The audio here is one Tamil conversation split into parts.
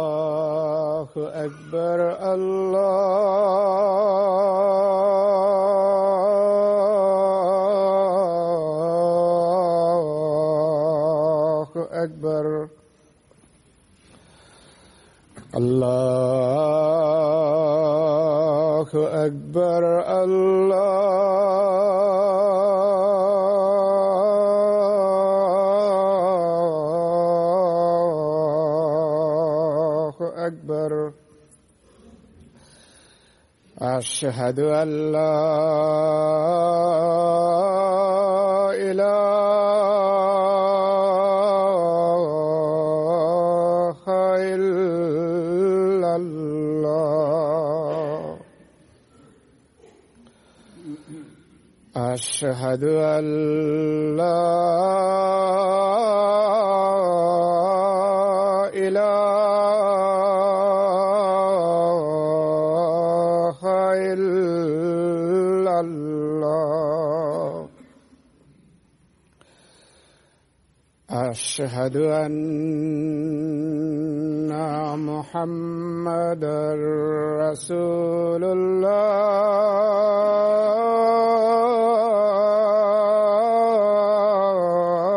الله أكبر الله أكبر الله أكبر الله أكبر أشهد أن لا إله إلا الله أشهد أن لا إله إلا الله أشهد أن محمدًا رسول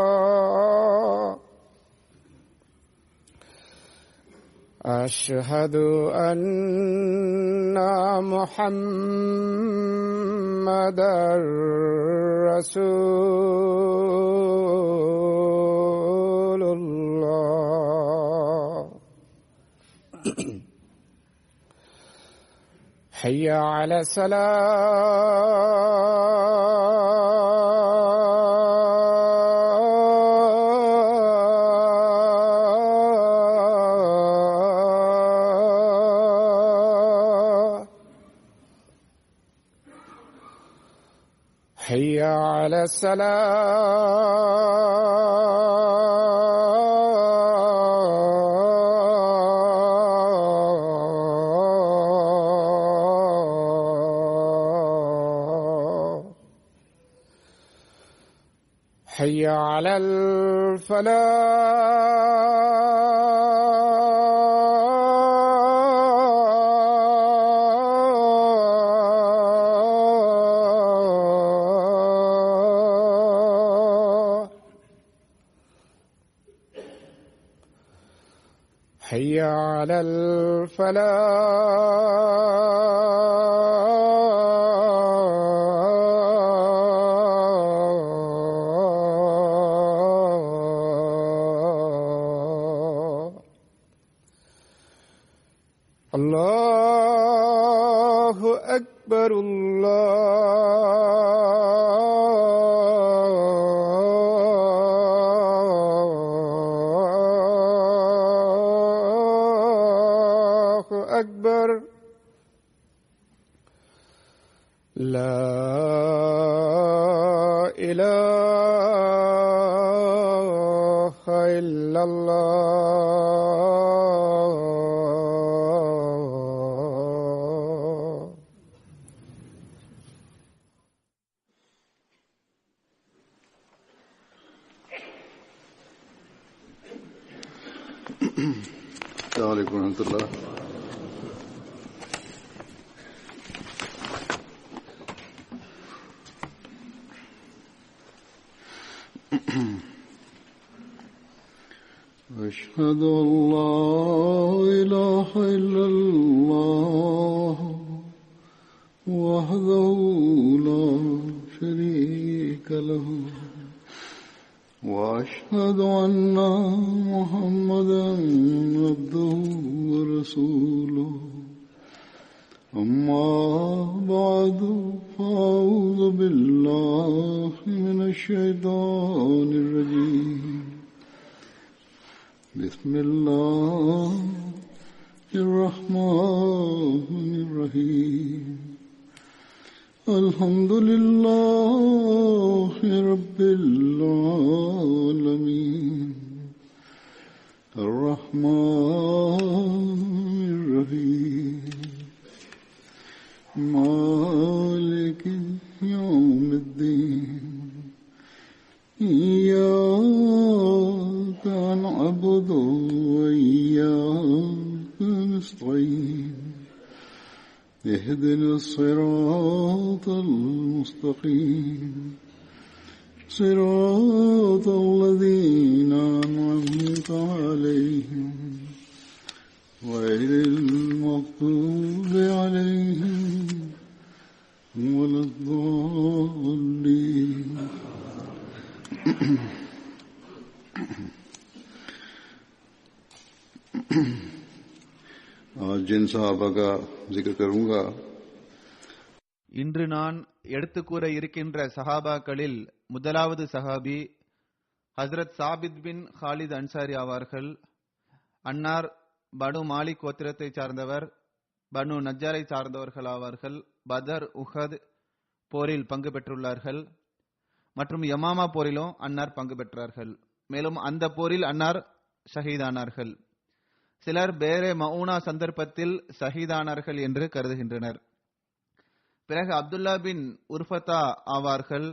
الله أشهد أن محمدًا رسول الله حي على الصلاة حي على السلام حي على الفلاح حي على الفلاح الله أكبر الله أكبر لا إله إلا الله السلام عليكم ورحمة الله. أشهد أن لا إله إلا الله وحده لا شريك له وأشهد أن محمدًا عبده ورسوله أما بعد فأعوذ بالله من الشيطان الرجيم بسم الله الرحمن الرحيم الحمد لله رب العالمين الرحمن الرحيم مالك يوم الدين إياك نعبد وإياك نستعين اهدنا الصراط المستقيم صراط الذين أنعمت عليهم غير المغضوب عليهم ولا الضالين. आज जिन सहाबा का जिक्र करूंगा, இன்று நான் எடுத்து கூற இருக்கின்ற சஹாபாக்களில் முதலாவது சஹாபி ஹஸ்ரத் சாபித் பின் ஹாலித் அன்சாரி ஆவார்கள். அன்னார் பனு மாலிக் கோத்திரத்தை சார்ந்தவர், பனு நஜ்ஜாரை சார்ந்தவர்கள் ஆவார்கள். பதர், உஹத் போரில் பங்கு பெற்றுள்ளார்கள் மற்றும் யமாமா போரிலும் அன்னார் பங்கு பெற்றார்கள். மேலும் அந்த போரில் அன்னார் ஷஹீதானார்கள். சிலர் பேரே மவுனா சந்தர்ப்பத்தில் ஷஹீதானார்கள் என்று கருதுகின்றனர். பிறகு அப்துல்லா பின் உர்ஃபதா ஆவார்கள்.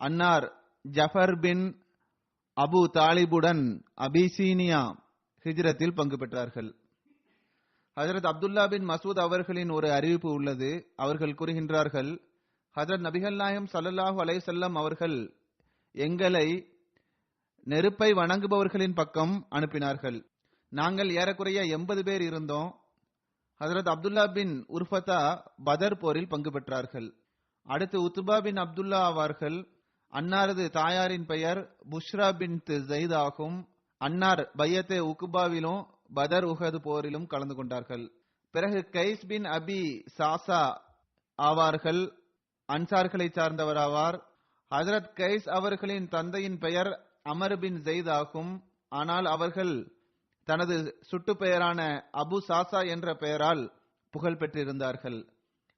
அன்னார் ஜஃபர் பின் அபு தாலிபுடன் அபிசீனியா ஹிஜ்ரத்தில் பங்கு பெற்றார்கள். ஹஜரத் அப்துல்லா பின் மசூத் அவர்களின் ஒரு அறிவிப்பு உள்ளது. அவர்கள் கூறுகின்றார்கள், ஹஜரத் நபிகள் நாயகம் ஸல்லல்லாஹு அலைஹி வஸல்லம் அவர்கள் எங்களை நெருப்பை வணங்குபவர்களின் பக்கம் அனுப்பினார்கள். நாங்கள் ஏறக்குறைய 80 பேர் இருந்தோம். ஹஜரத் அப்துல்லா பின் உர்ஃபதா பதர் போரில் பங்கு பெற்றார்கள். அடுத்து உத்பா பின் அப்துல்லா ஆவார்கள். அன்னாரது தாயாரின் பெயர் புஷ்ரா பின் ஜெயித் ஆகும். அன்னார் பையத்தே உக்பாவிலும் பதர் உஹது போரிலும் கலந்து கொண்டார்கள். பிறகு கைஸ் பின் அபி சாசா ஆவார்கள். அன்சார்களை சார்ந்தவர் ஆவார். ஹஜரத் கைஸ் அவர்களின் தந்தையின் பெயர் அமர் பின் ஜெயித் ஆகும். ஆனால் அவர்கள் தனது சுட்டு பெயரான அபு சாசா என்ற பெயரால் புகழ் பெற்றிருந்தார்கள்.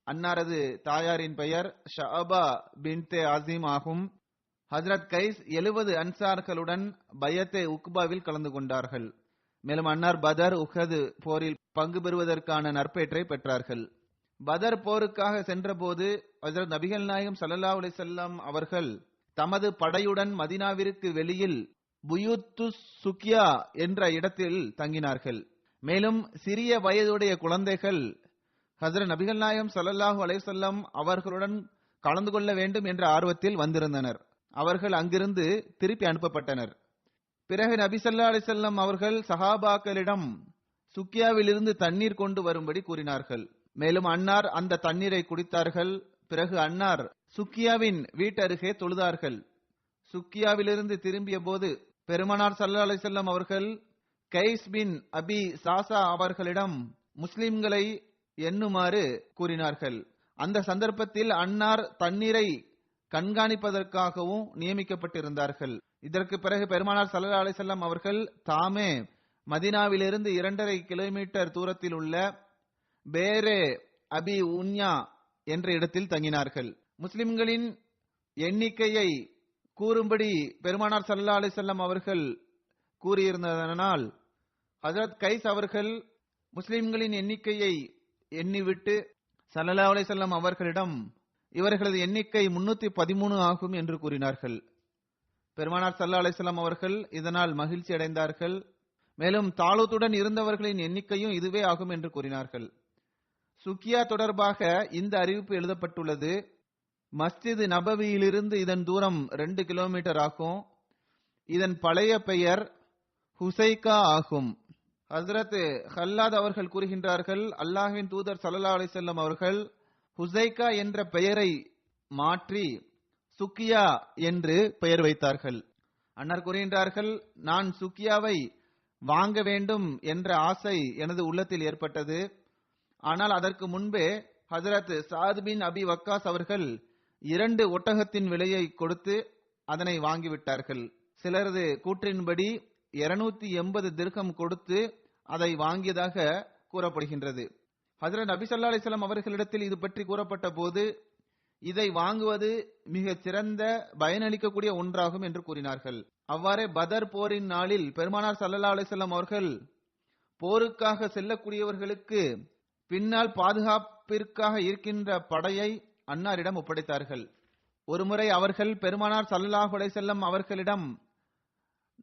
அன்னாரது தாயாரின் பெயர் ஷஅபா பின்தே ஆசிம் ஆகும். ஹஜரத் கைஸ் 70 அன்சார்களுடன் பையத்தே உக்பாவில் கலந்து கொண்டார்கள். மேலும் அன்னார் பதர், உஹது போரில் பங்கு பெறுவதற்கான நற்பேற்றை பெற்றார்கள். பதர் போருக்காக சென்றபோது ஹஜரத் நபிகள் நாயகம் ஸல்லல்லாஹு அலைஹி வஸல்லம் அவர்கள் தமது படையுடன் மதீனாவிற்கு வெளியில் புயூத்து சுக்கியா என்ற இடத்தில் தங்கினார்கள். மேலும் சிறிய வயதுடைய குழந்தைகள் ஹஜரத் நபிகள் நாயகம் ஸல்லல்லாஹு அலைஹி வஸல்லம் அவர்களுடன் கலந்து கொள்ள வேண்டும் என்ற ஆர்வத்தில் வந்திருந்தனர். அவர்கள் அங்கிருந்து திருப்பி அனுப்பப்பட்டனர். பிறகு நபி ஸல்லல்லாஹு அலைஹி வஸல்லம் அவர்கள் சஹாபாக்களிடம் சுக்கியாவிலிருந்து தண்ணீர் கொண்டு வரும்படி கூறினார்கள். மேலும் அன்னார் அந்த தண்ணீரை குடித்தார்கள். பிறகு அன்னார் சுக்கியாவின் வீட்டருகே தொழுதார்கள். சுக்கியாவிலிருந்து திரும்பிய போது பெருமானார் ஸல்லல்லாஹு அலைஹி வஸல்லம் அவர்கள் கைஸ் பின் அபி சாசா அவர்களிடம் முஸ்லிம்களை எண்ணுமாறு கூறினார்கள். அந்த சந்தர்ப்பத்தில் அன்னார் தண்ணீரை கண்காணிப்பதற்காகவும் நியமிக்கப்பட்டிருந்தார்கள். இதற்கு பிறகு பெருமானார் ஸல்லல்லாஹு அலைஹி வஸல்லம் அவர்கள் தாமே மதீனாவிலிருந்து 2.5 கிலோமீட்டர் தூரத்தில் உள்ள பேரே அபி உன்யா என்ற இடத்தில் தங்கினார்கள். முஸ்லிம்களின் எண்ணிக்கையை கூறும்படி பெருமானார் ஸல்லல்லாஹு அலைஹி வஸல்லம் அவர்கள் கூறியிருந்ததனால் ஹஜரத் கைஸ் அவர்கள் முஸ்லிம்களின் எண்ணிக்கையை எண்ணிவிட்டு ஸல்லல்லாஹு அலைஹி வஸல்லம் அவர்களிடம் இவர்களது எண்ணிக்கை 313 ஆகும் என்று கூறினார்கள். பெருமானார் ஸல்லல்லாஹு அலைஹி வஸல்லம் அவர்கள் இதனால் மகிழ்ச்சி அடைந்தார்கள். மேலும் தாலூத்துடன் இருந்தவர்களின் எண்ணிக்கையும் இதுவே ஆகும் என்று கூறினார்கள். சுக்கியா தொடர்பாக இந்த அறிவிப்பு எழுதப்பட்டுள்ளது. மஸ்ஜித் நபவியிலிருந்து இதன் தூரம் 2 கிலோமீட்டர் ஆகும். இதன் பழைய பெயர் ஹுசைகா ஆகும். ஹஸ்ரத் ஹல்லாத் அவர்கள் கூறுகின்றார்கள், அல்லாஹ்வின் தூதர் ஸல்லல்லாஹு அலைஹி வஸல்லம் அவர்கள் ஹுசைகா என்ற பெயரை மாற்றி சுக்கியா என்று பெயர் வைத்தார்கள். அன்னார் கூறுகின்றார்கள், நான் சுக்கியாவை வாங்க வேண்டும் என்ற ஆசை எனது உள்ளத்தில் ஏற்பட்டது. ஆனால் அதற்கு முன்பே ஹஜரத் சாத் பின் அபி வக்காஸ் அவர்கள் 2 ஒட்டகத்தின் விலையை கொடுத்து அதனை வாங்கிவிட்டார்கள். சிலரது கூற்றின்படி 280 திர்ஹம் கொடுத்து அதை வாங்கியதாக கூறப்படுகின்றது. ஹஜரத் நபி ஸல்லல்லாஹு அலைஹி வஸல்லம் அவர்களிடத்தில் இது பற்றி கூறப்பட்ட போது இதை வாங்குவது மிகச் சிறந்த பயனளிக்கக்கூடிய ஒன்றாகும் என்று கூறினார்கள். அவ்வாறே பதர் போரின் நாளில் பெருமானார் ஸல்லல்லாஹு அலைஹி வஸல்லம் அவர்கள் போருக்காக செல்லக்கூடியவர்களுக்கு பின்னால் பாதுகாப்பிற்காக இருக்கின்ற படையை அன்னாரிடம் ஒப்படைத்தார்கள். ஒருமுறை அவர்கள் பெருமானார் ஸல்லல்லாஹு அலைஹி வஸல்லம் அவர்களிடம்,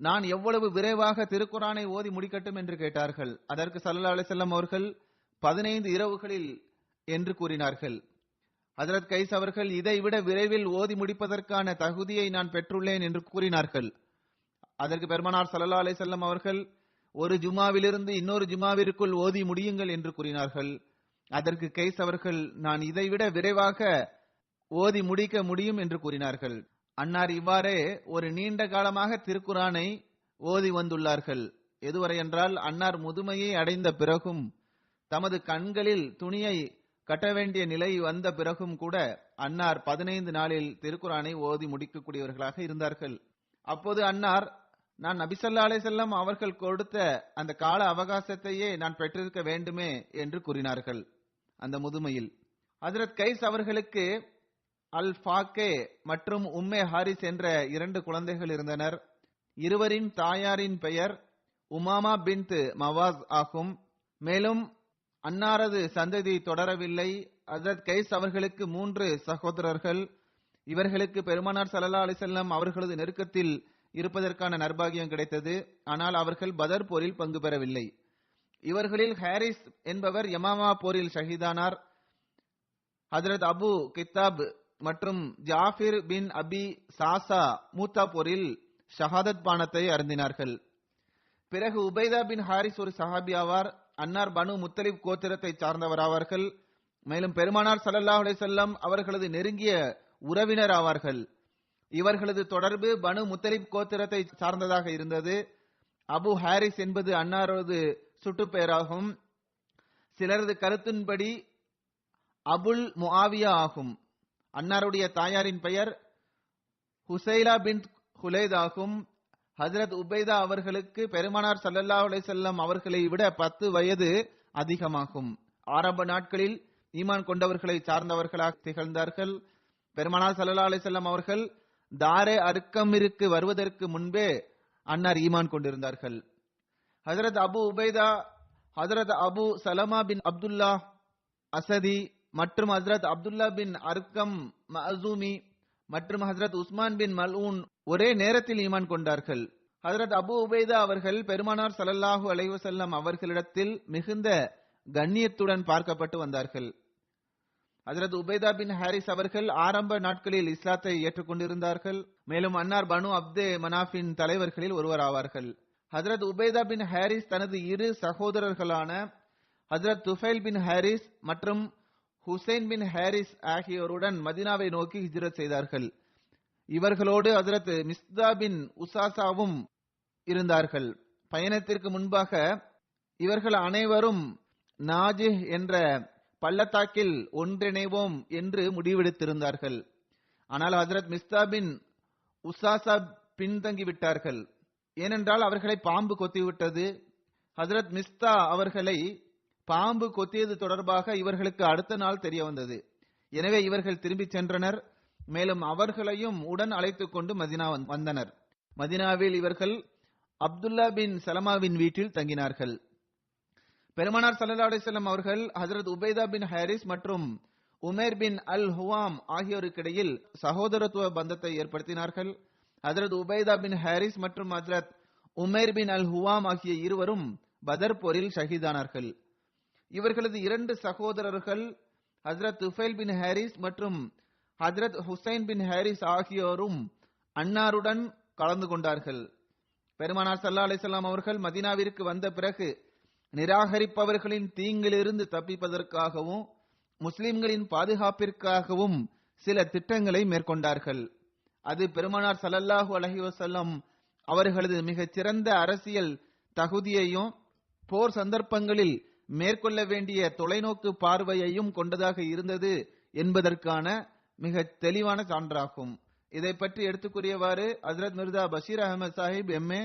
நான் எவ்வளவு விரைவாக திருக்குரானை ஓதி முடிக்கட்டும் என்று கேட்டார்கள். அதற்கு ஸல்லல்லாஹு அலைஹி வஸல்லம் அவர்கள் 15 இரவுகளில் என்று கூறினார்கள். ஹஜ்ரத் கைஸ் அவர்கள் இதைவிட விரைவில் ஓதி முடிப்பதற்கான தகுதியை நான் பெற்றுள்ளேன் என்று கூறினார்கள். அதற்கு பெருமானார் ஸல்லல்லாஹு அலைஹி வஸல்லம் அவர்கள் ஒரு ஜுமாவிலிருந்து இன்னொரு ஜுமாவிற்குள் ஓதி முடியுங்கள் என்று கூறினார்கள். அதற்கு கைஸ் அவர்கள் நான் இதைவிட விரைவாக ஓதி முடிக்க முடியும் என்று கூறினார்கள். அன்னார் இவ்வாறே ஒரு நீண்ட காலமாக திருக்குரானை ஓதி வந்துள்ளார்கள். எதுவரை என்றால் அன்னார் முதுமையை அடைந்த பிறகும் தமது கண்களில் துணியை கட்ட வேண்டிய நிலை வந்த பிறகும் கூட அன்னார் 15 நாளில் திருக்குரானை ஓதி முடிக்கக்கூடியவர்களாக இருந்தார்கள். அப்போது அன்னார் நான் நபி ஸல்லல்லாஹு அலைஹி வஸல்லம் அவர்கள் கொடுத்த அந்த கால அவகாசத்தையே நான் பெற்றிருக்க வேண்டுமே என்று கூறினார்கள். அந்த முதுமையில் ஹஜ்ரத் கைஸ் அவர்களுக்கு அல் ஃபாக்கே மற்றும் உம்மே ஹாரிஸ் என்ற 2 குழந்தைகள் இருந்தனர். இருவரின் தாயாரின் பெயர் உமாமா பின்த் மவாஸ் ஆகும். மேலும் அன்னாரது சந்ததி தொடரவில்லை. ஹஜ்ரத் கைஸ் அவர்களுக்கு 3 சகோதரர்கள். இவர்களுக்கு பெருமானார் ஸல்லல்லாஹு அலைஹி வஸல்லம் அவர்களது நெருக்கத்தில் இருப்பதற்கான நற்பாகியம் கிடைத்தது. ஆனால் அவர்கள் பதர் போரில் பங்கு பெறவில்லை. இவர்களில் ஹாரிஸ் என்பவர் யமாமா போரில் ஷஹீதானார். ஹஜ்ரத் அபு கித்தாப் மற்றும் ஜாஃபிர் பின் அபி சாசா மூத்தா போரில் ஷஹாதத் பானத்தை அருந்தினார்கள். பிறகு உபைதா பின் ஹாரிஸ் ஒரு சஹாபி ஆவார். அன்னார் பனு முத்தலிப் கோத்திரத்தை சார்ந்தவராவார்கள். மேலும் பெருமானார் ஸல்லல்லாஹு அலைஹி வஸல்லம் அவர்களது நெருங்கிய உறவினர் ஆவார்கள். இவர்களது தொடர்பு பனு முத்தலிப் கோத்திரத்தை சார்ந்ததாக இருந்தது. அபு ஹாரிஸ் என்பது அன்னாரது சுட்டுப்பெயராகும். சிலரது கருத்தின்படி அபுல் முஆவியா ஆகும். அன்னாருடைய தாயாரின் பெயர் ஹுசைலா பின் ஹுலைத் ஆகும். ஹஜ்ரத் உபைதா அவர்களுக்கு பெருமானார் ஸல்லல்லாஹு அலைஹி வஸல்லம் அவர்களை விட 10 வயது அதிகமாகும். ஆரம்ப நாட்களில் ஈமான் கொண்டவர்களை சார்ந்தவர்களாக திகழ்ந்தார்கள். பெருமானார் ஸல்லல்லாஹு அலைஹி வஸல்லம் அவர்கள் தாரே அர்கமிற்கு வருவதற்கு முன்பே அன்னார் ஈமான் கொண்டிருந்தார்கள். ஹஜ்ரத் அபு உபைதா, ஹஜ்ரத் அபு சலமா பின் அப்துல்லா அசதி மற்றும் ஹஜ்ரத் அப்துல்லா பின் அர்கம் மஅசூமி மற்றும் ஹஜ்ரத் உஸ்மான் பின் மல்ஊன் ஒரே நேரத்தில் ஈமான் கொண்டார்கள். ஹஜ்ரத் அபு உபைதா அவர்கள் பெருமானார் ஸல்லல்லாஹு அலைஹி வஸல்லம் அவர்களிடத்தில் மிகுந்த கண்ணியத்துடன் பார்க்கப்பட்டு வந்தார்கள். ஹஜ்ரத் உபைதா பின் ஹாரிஸ் அவர்கள் ஆரம்ப நாட்களில் இஸ்லாத்தை ஏற்றுக்கொண்டிருந்தார்கள். மேலும் அன்னார் பனு அப்தே மனாஃபின் தலைவர்களில் ஒருவர் ஆவார்கள். ஹஜ்ரத் உபைதா பின் ஹாரிஸ் தனது 2 சகோதரர்களான ஹஜ்ரத் துஃபைல் பின் ஹாரிஸ் மற்றும் ஹுசைன் பின் ஹாரிஸ் ஆகியோருடன் மதீனாவை நோக்கி ஹிஜ்ரத் செய்தார்கள். இவர்களோடு ஹஜ்ரத் மிஸ்தா பின் உசாசாவும் இருந்தார்கள். பயணத்திற்கு முன்பாக இவர்கள் அனைவரும் நாஜிஹ் என்ற பள்ளத்தாக்கில் ஒன்றிணைவோம் என்று முடிவெடுத்திருந்தார்கள். ஆனால் ஹஜ்ரத் மிஸ்தா பின் உசாசா பின்தங்கிவிட்டார்கள். ஏனென்றால் அவர்களை பாம்பு கொத்திவிட்டது. ஹஜ்ரத் மிஸ்தா அவர்களை பாம்பு கொத்தியது தொடர்பாக இவர்களுக்கு அடுத்த நாள் தெரிய வந்தது. எனவே இவர்கள் திரும்பி சென்றனர். மேலும் அவர்களையும் உடன் அழைத்துக் கொண்டு மதீனா வந்தனர். மதீனாவில் இவர்கள் அப்துல்லா பின் சலமாவின் வீட்டில் தங்கினார்கள். பெருமானார் ஸல்லல்லாஹு அலைஹி வஸல்லம் அவர்கள் ஹஜ்ரத் உபைதா பின் ஹாரிஸ் மற்றும் உமேர் பின் அல் ஹுவாம் ஆகியோருக்கிடையில் சகோதரத்துவ பந்தத்தை ஏற்படுத்தினார்கள். ஹஜ்ரத் உபைதா பின் ஹாரிஸ் மற்றும் ஹஜ்ரத் உமேர் பின் அல் ஹுவாம் ஆகிய இருவரும் பதர் போரில் ஷஹீதானார்கள். இவர்களது 2 சகோதரர்கள் ஹஜ்ரத் துஃபைல் பின் ஹாரிஸ் மற்றும் ஹஜ்ரத் ஹுசைன் பின் ஹாரிஸ் ஆகியோரும் அன்னாருடன் கலந்து கொண்டார்கள். பெருமானார் ஸல்லல்லாஹு அலைஹி வஸல்லம் அவர்கள் மதீனாவிற்கு வந்த பிறகு நிராகரிப்பவர்களின் தீங்கிலிருந்து தப்பிப்பதற்காகவும் முஸ்லிம்களின் பாதுகாப்பிற்காகவும் சில திட்டங்களை மேற்கொண்டார்கள். அது பெருமானார் ஸல்லல்லாஹு அலைஹி வஸல்லம் அவர்களது மிகச் சிறந்த அரசியல் தகுதியையும் போர் சந்தர்ப்பங்களில் மேற்கொள்ள வேண்டிய தொலைநோக்கு பார்வையையும் கொண்டதாக இருந்தது என்பதற்கான மிக தெளிவான சான்றாகும். இதை பற்றி எடுத்துக்கூறியவாறு ஹஜ்ரத் மிர்சா பஷீர் அஹமது சாஹிப் எம்ஏ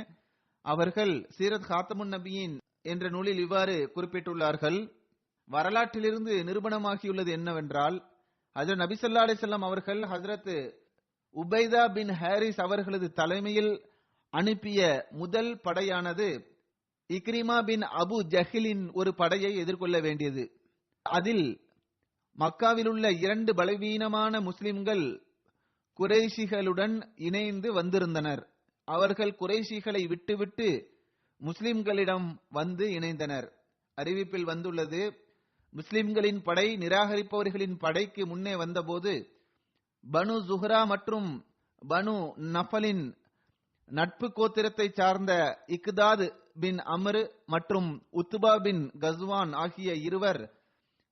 அவர்கள் சீரத் காத்தமுன் நபியின் என்ற நூலில் இவ்வாறு குறிப்பிட்டுள்ளார்கள். வரலாற்றிலிருந்து நிரூபணமாகியுள்ளது என்னவென்றால், ஹஜ்ரத் நபி ஸல்லல்லாஹு அலைஹி வஸல்லம் அவர்கள் ஹஜ்ரத் உபைதா பின் ஹாரிஸ் அவர்களது தலைமையில் அனுப்பிய முதல் படையானது இக்ரிமா பின் அபு ஜஹிலின் ஒரு படையை எதிர்கொள்ள வேண்டியது. அதில் மக்காவில் உள்ள 2 பலவீனமான முஸ்லிம்கள் குறைஷிகளுடன் இணைந்து வந்திருந்தனர். அவர்கள் குறைஷிகளை விட்டுவிட்டு முஸ்லிம்களிடம் வந்து இணைந்தனர். அறிவிப்பில் வந்துள்ளது, முஸ்லிம்களின் படை நிராகரிப்பவர்களின் படைக்கு முன்னே வந்தபோது பனு ஜுஹ்ரா மற்றும் பனு நஃபலின் நட்பு கோத்திரத்தை சார்ந்த இக்தாத் பின் அம்ர் மற்றும் உத்பா பின் கஸ்வான் ஆகிய இருவர்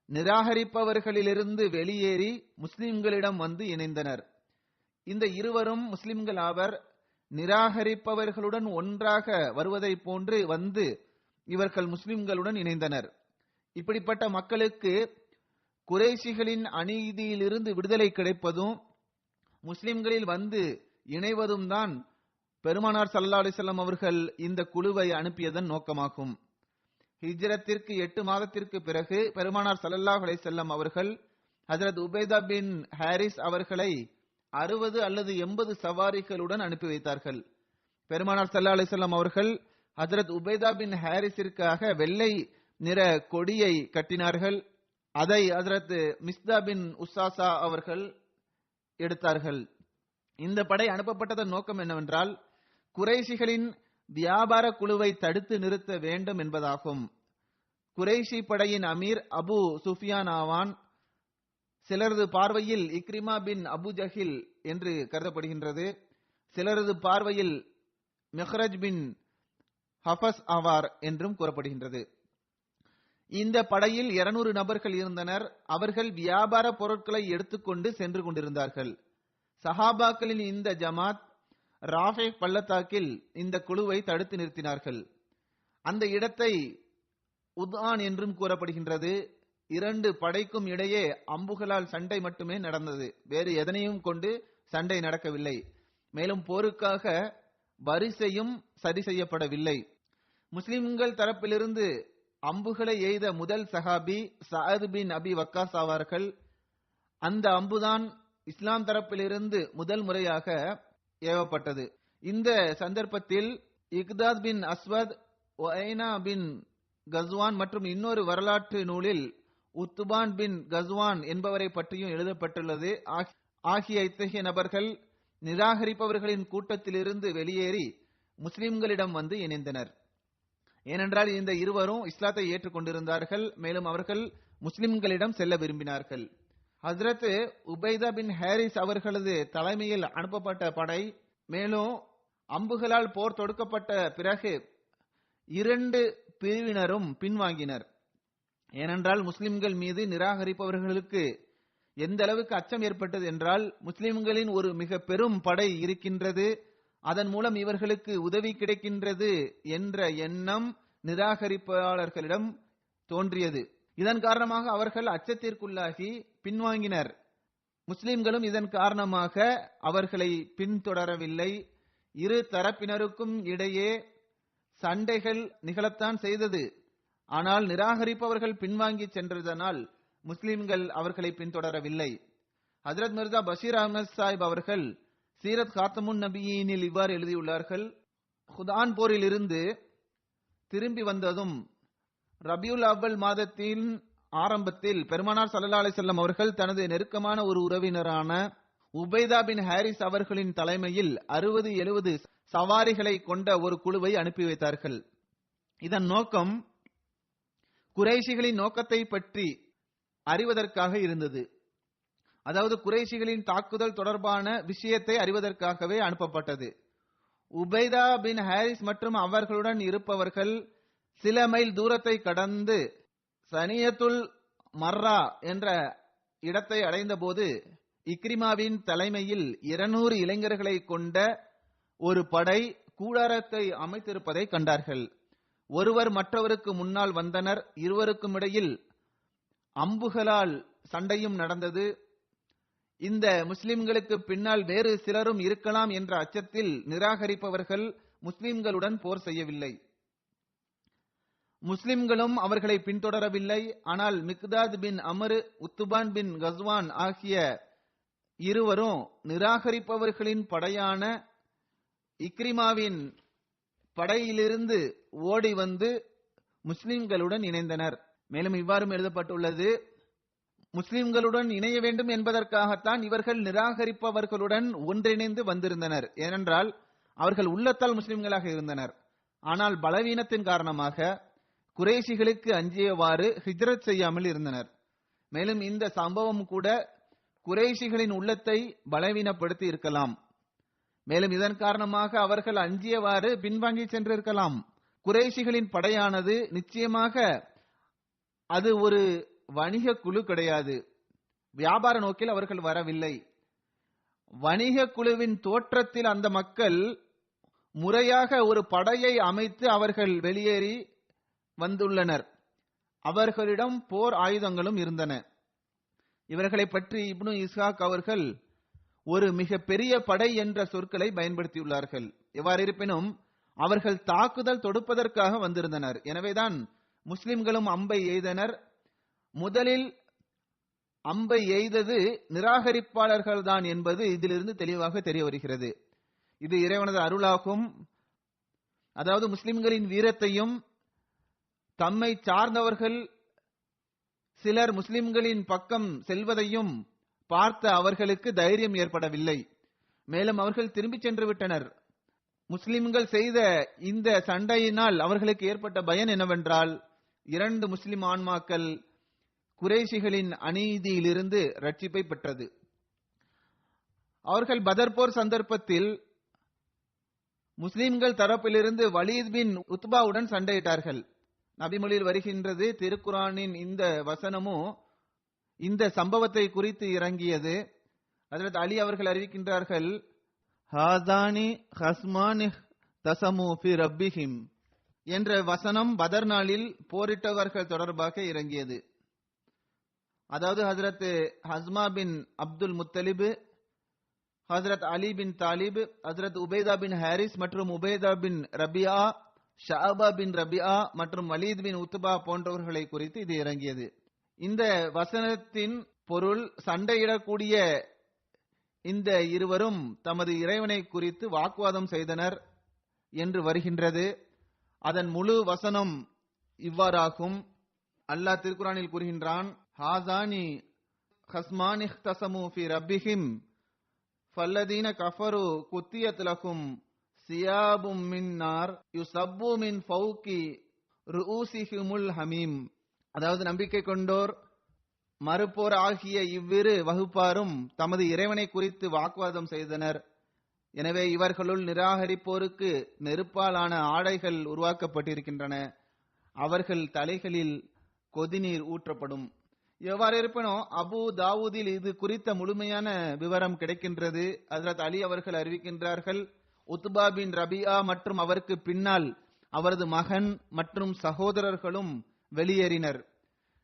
நிராகரிப்பவர்களிலிருந்து வெளியேறி முஸ்லிம்களிடம் வந்து இணைந்தனர். இந்த இருவரும் முஸ்லிம்கள் ஆவர். நிராகரிப்பவர்களுடன் ஒன்றாக வருவதை போன்று வந்து இவர்கள் முஸ்லிம்களுடன் இணைந்தனர். இப்படிப்பட்ட மக்களுக்கு குறைஷிகளின் அநீதியிலிருந்து விடுதலை கிடைப்பதும் முஸ்லிம்களில் வந்து இணைவதும் தான் பெருமானார் ஸல்லல்லாஹு அலைஹி வஸல்லம் அவர்கள் இந்த குழுவை அனுப்பியதன் நோக்கமாகும். ஹிஜ்ரத்திற்கு 8 மாதத்திற்கு பிறகு பெருமானார் ஸல்லல்லாஹு அலைஹி வஸல்லம் அவர்கள் ஹஜ்ரத் உபைதா பின் ஹாரிஸ் அவர்களை 60 அல்லது 80 சவாரிகளுடன் அனுப்பி வைத்தார்கள். பெருமானார் ஸல்லல்லாஹு அலைஹி வஸல்லம் அவர்கள் ஹஜ்ரத் உபைதா பின் ஹாரிஸிற்காக வெள்ளை நிற கொடியை கட்டினார்கள். அதை ஹஜ்ரத் மிஸ்தா பின் உசாசா அவர்கள் எடுத்தார்கள். இந்த படை அனுப்பப்பட்டதன் நோக்கம் என்னவென்றால், குறைஷிகளின் வியாபார குழுவை தடுத்து நிறுத்த வேண்டும் என்பதாகும். குறைஷி படையின் அமீர் அபு சுஃபியான் ஆவான். சிலரது பார்வையில் இக்ரிமா பின் அபு ஜஹில் என்று கருதப்படுகின்றது. சிலரது பார்வையில் மெஹ்ரஜ் பின் ஹஃபஸ் ஆவார் என்றும் கூறப்படுகின்றது. இந்த படையில் 200 நபர்கள் இருந்தனர். அவர்கள் வியாபார பொருட்களை எடுத்துக்கொண்டு சென்று கொண்டிருந்தார்கள். சஹாபாக்களின் இந்த ஜமாத் ராஃபே பள்ளத்தாக்கில் இந்த குழுவை தடுத்து நிறுத்தினார்கள். அந்த இடத்தை உத்ஆன் என்றும் கூறப்படுகின்றது. 2 படைக்கும் இடையே அம்புகளால் சண்டை மட்டுமே நடந்தது. வேறு எதனையும் கொண்டு சண்டை நடக்கவில்லை. மேலும் போருக்காக வரிசையும் சரி செய்யப்படவில்லை. முஸ்லிம்கள் தரப்பிலிருந்து அம்புகளை எய்த முதல் சஹாபி சஅத் பின் அபி வக்காஸ் ஆவார்கள். அந்த அம்புதான் இஸ்லாம் தரப்பிலிருந்து முதல் முறையாக ஏவப்பட்டது. இந்த சந்தர்ப்பத்தில் இக்தாத் பின் அஸ்வத், ஒஐனா பின் கஸ்வான் மற்றும் இன்னொரு வரலாற்று நூலில் உத்துபான் பின் கஸ்வான் என்பவரை பற்றியும் எழுதப்பட்டுள்ளது. ஆகிய இத்தகைய நபர்கள் நிராகரிப்பவர்களின் கூட்டத்திலிருந்து வெளியேறி முஸ்லிம்களிடம் வந்து இணைந்தனர். ஏனென்றால் இந்த இருவரும் இஸ்லாத்தை ஏற்றுக்கொண்டிருந்தார்கள். மேலும் அவர்கள் முஸ்லிம்களிடம் செல்ல விரும்பினார்கள். ஹஜ்ரத் உபைதா பின் ஹாரிஸ் அவர்களது தலைமையில் அனுப்பப்பட்ட படை மேலும் அம்புகளால் போர் தொடுக்கப்பட்ட பிறகு 2 பிரிவினரும் பின்வாங்கினர். ஏனென்றால் முஸ்லிம்கள் மீது நிராகரிப்பவர்களுக்கு எந்த அளவுக்கு அச்சம் ஏற்பட்டது என்றால், முஸ்லிம்களின் ஒரு மிக பெரும் படை இருக்கின்றது, அதன் மூலம் இவர்களுக்கு உதவி கிடைக்கின்றது என்ற எண்ணம் நிராகரிப்பாளர்களிடம் தோன்றியது. இதன் காரணமாக அவர்கள் அச்சத்திற்குள்ளாகி பின்வாங்கினர். முஸ்லிம்களும் இதன் காரணமாக அவர்களை பின்தொடரவில்லை. இரு தரப்பினருக்கும் இடையே சண்டைகள் நிகழத்தான் செய்தது. ஆனால் நிராகரிப்பவர்கள் பின்வாங்கி சென்றதனால் முஸ்லிம்கள் அவர்களை பின்தொடரவில்லை. ஹஜ்ரத் மிர்சா பஷீர் அஹ்மத் சாஹிப் அவர்கள் சீரத் காத்தமுன் நபியினில் இவ்வாறு எழுதியுள்ளார்கள்: ஹுதான் போரில் இருந்து திரும்பி வந்ததும் ரபியுல் அவ்வல் மாதத்தின் ஆரம்பத்தில் பெருமானார் ஸல்லல்லாஹு அலைஹி வஸல்லம் அவர்கள் தனது நெருக்கமான ஒரு உறவினரான உபைதா பின் ஹாரிஸ் அவர்களின் தலைமையில் 60-70 சவாரிகளை கொண்ட ஒரு குழுவை அனுப்பி வைத்தார்கள். இதன் நோக்கம் குறைஷிகளின் நோக்கத்தை பற்றி அறிவதற்காக இருந்தது. அதாவது குறைஷிகளின் தாக்குதல் தொடர்பான விஷயத்தை அறிவதற்காகவே அனுப்பப்பட்டது. உபைதா பின் ஹாரிஸ் மற்றும் அவர்களுடன் இருப்பவர்கள் சில மைல் தூரத்தை கடந்து சனியத்துல் மர்ரா என்ற இடத்தை அடைந்த போது இக்ரிமாவின் தலைமையில் 200 இளைஞர்களை கொண்ட ஒரு படை கூடாரத்தை அமைத்திருப்பதை கண்டார்கள். ஒருவர் மற்றவருக்கு முன்னால் வந்தனர். இருவருக்கும் இடையில் அம்புகளால் சண்டையும் நடந்தது. இந்த முஸ்லிம்களுக்கு பின்னால் வேறு சிலரும் இருக்கலாம் என்ற அச்சத்தில் நிராகரிப்பவர்கள் முஸ்லிம்களுடன் போர் செய்யவில்லை. முஸ்லிம்களும் அவர்களை பின்தொடரவில்லை. ஆனால் மிக்தாத் பின் அம்ர், உத்துபான் பின் கஸ்வான் ஆகிய இருவரும் நிராகரிப்பவர்களின் படையான இக்ரிமாவின் படையிலிருந்து ஓடி வந்து முஸ்லிம்களுடன் இணைந்தனர். மேலும் இவ்வாறும் எழுதப்பட்டுள்ளது: முஸ்லிம்களுடன் இணைய வேண்டும் என்பதற்காகத்தான் இவர்கள் நிராகரிப்பவர்களுடன் ஒன்றிணைந்து வந்திருந்தனர். ஏனென்றால் அவர்கள் உள்ளத்தால் முஸ்லிம்களாக இருந்தனர். ஆனால் பலவீனத்தின் காரணமாக குறைஷிகளுக்கு அஞ்சியவாறு ஹிஜ்ரத் செய்யாமல் இருந்தனர். மேலும் இந்த சம்பவம் கூட குறைஷிகளின் உள்ளத்தை பலவீனப்படுத்தி இருக்கலாம். மேலும் இதன் காரணமாக அவர்கள் அஞ்சியவாறு பின்வாங்கி சென்றிருக்கலாம். குறைஷிகளின் படையானது நிச்சயமாக அது ஒரு வணிக குழு கிடையாது. வியாபார நோக்கில் அவர்கள் வரவில்லை. வணிக குழுவின் தோற்றத்தில் அந்த மக்கள் முறையாக ஒரு படையை அமைத்து அவர்கள் வெளியேறி வந்துள்ளனர். அவர்களிடம் போர் ஆயுதங்களும் இருந்தன. இவர்களை பற்றி இப்னு இஸ்ஹாக் அவர்கள் ஒரு மிக பெரிய படை என்ற சொற்களை பயன்படுத்தியுள்ளார்கள். எவ்வாறு இருப்பினும் அவர்கள் தாக்குதல் தொடுப்பதற்காக வந்திருந்தனர். எனவேதான் முஸ்லிம்களும் அம்பை எய்தனர். முதலில் அம்பை எய்தது நிராகரிப்பாளர்கள் தான் என்பது இதிலிருந்து தெளிவாக தெரிய வருகிறது. இது இறைவனது அருளாகும். அதாவது முஸ்லிம்களின் வீரத்தையும் தம்மை சார்ந்தவர்கள் சிலர் முஸ்லிம்களின் பக்கம் செல்வதையும் பார்த்த அவர்களுக்கு தைரியம் ஏற்படவில்லை. மேலும் அவர்கள் திரும்பி சென்று விட்டனர். முஸ்லிம்கள் செய்த இந்த சண்டையினால் அவர்களுக்கு ஏற்பட்ட பயன் என்னவென்றால், 2 முஸ்லிம் ஆன்மாக்கள் குறைஷிகளின் அநீதியிலிருந்து ரட்சிப்பை பெற்றது. அவர்கள் பதர் போர் சந்தர்ப்பத்தில் முஸ்லிம்கள் தரப்பிலிருந்து வலீத் பின் உத்பாவுடன் சண்டையிட்டார்கள். நபிமொழியில் வருகின்றது, திருக்குரானின் இந்த வசனமும் இந்த சம்பவத்தை குறித்து இறங்கியது. ஹஜ்ரத் அலி அவர்கள் அறிவிக்கின்றார்கள், ஹாதானி ஹஸ்மானி தஸமு ஃபி ரப்பிஹிம் என்ற வசனம் பதர் நாளில் போரிட்டவர்கள் தொடர்பாக இறங்கியது. அதாவது ஹஜ்ரத் ஹஸ்மா பின் அப்துல் முத்தலிப், ஹஜ்ரத் அலி பின் தாலிப், ஹஜ்ரத் உபைதா பின் ஹாரிஸ் மற்றும் உபைதா பின் ரபியா, ஷஅபா பின் ரபியா மற்றும் வலீத் பின் உத்பா போன்றவர்களை குறித்து இது இறங்கியது. இந்த வசனத்தின் பொருள், சண்டையிடக்கூடிய இந்த இருவரும் தமது இறைவனை குறித்து வாக்குவாதம் செய்தனர் என்று வருகின்றது. அதன் முழு வசனம் இவ்வாறாகும். அல்லாஹ் திருக்குரானில் கூறுகின்றான், ஹாசானி ஹஸ்மானி இஹ்தஸமு ஃபி ரப்பிஹிம் ஃபல்லதீன கஃபரு குத்தியத் லஹும் சியாபும் மின் நார் யுஸப்பு மின் ஃபௌகி ருஊசிஹிமுல் ஹமீம். அதாவது நம்பிக்கை கொண்டோர் மறுப்போர் ஆகிய இவ்விரு வகுப்பாரும் தமது இறைவனை குறித்து வாக்குவாதம் செய்தனர். எனவே இவர்களுள் நிராகரிப்போருக்கு நெருப்பாலான ஆடைகள் உருவாக்கப்பட்டிருக்கின்றன. அவர்கள் தலைகளில் கொதிநீர் ஊற்றப்படும். எவ்வாறு இருப்பினும் அபு தாவூதில் இது குறித்த முழுமையான விவரம் கிடைக்கின்றது. ஹஜ்ரத் அலி அவர்கள் அறிவிக்கின்றார்கள், உத்பா பின் ரபியா மற்றும் அவருக்கு பின்னால் அவரது மகன் மற்றும் சகோதரர்களும் வெளியேறினர்.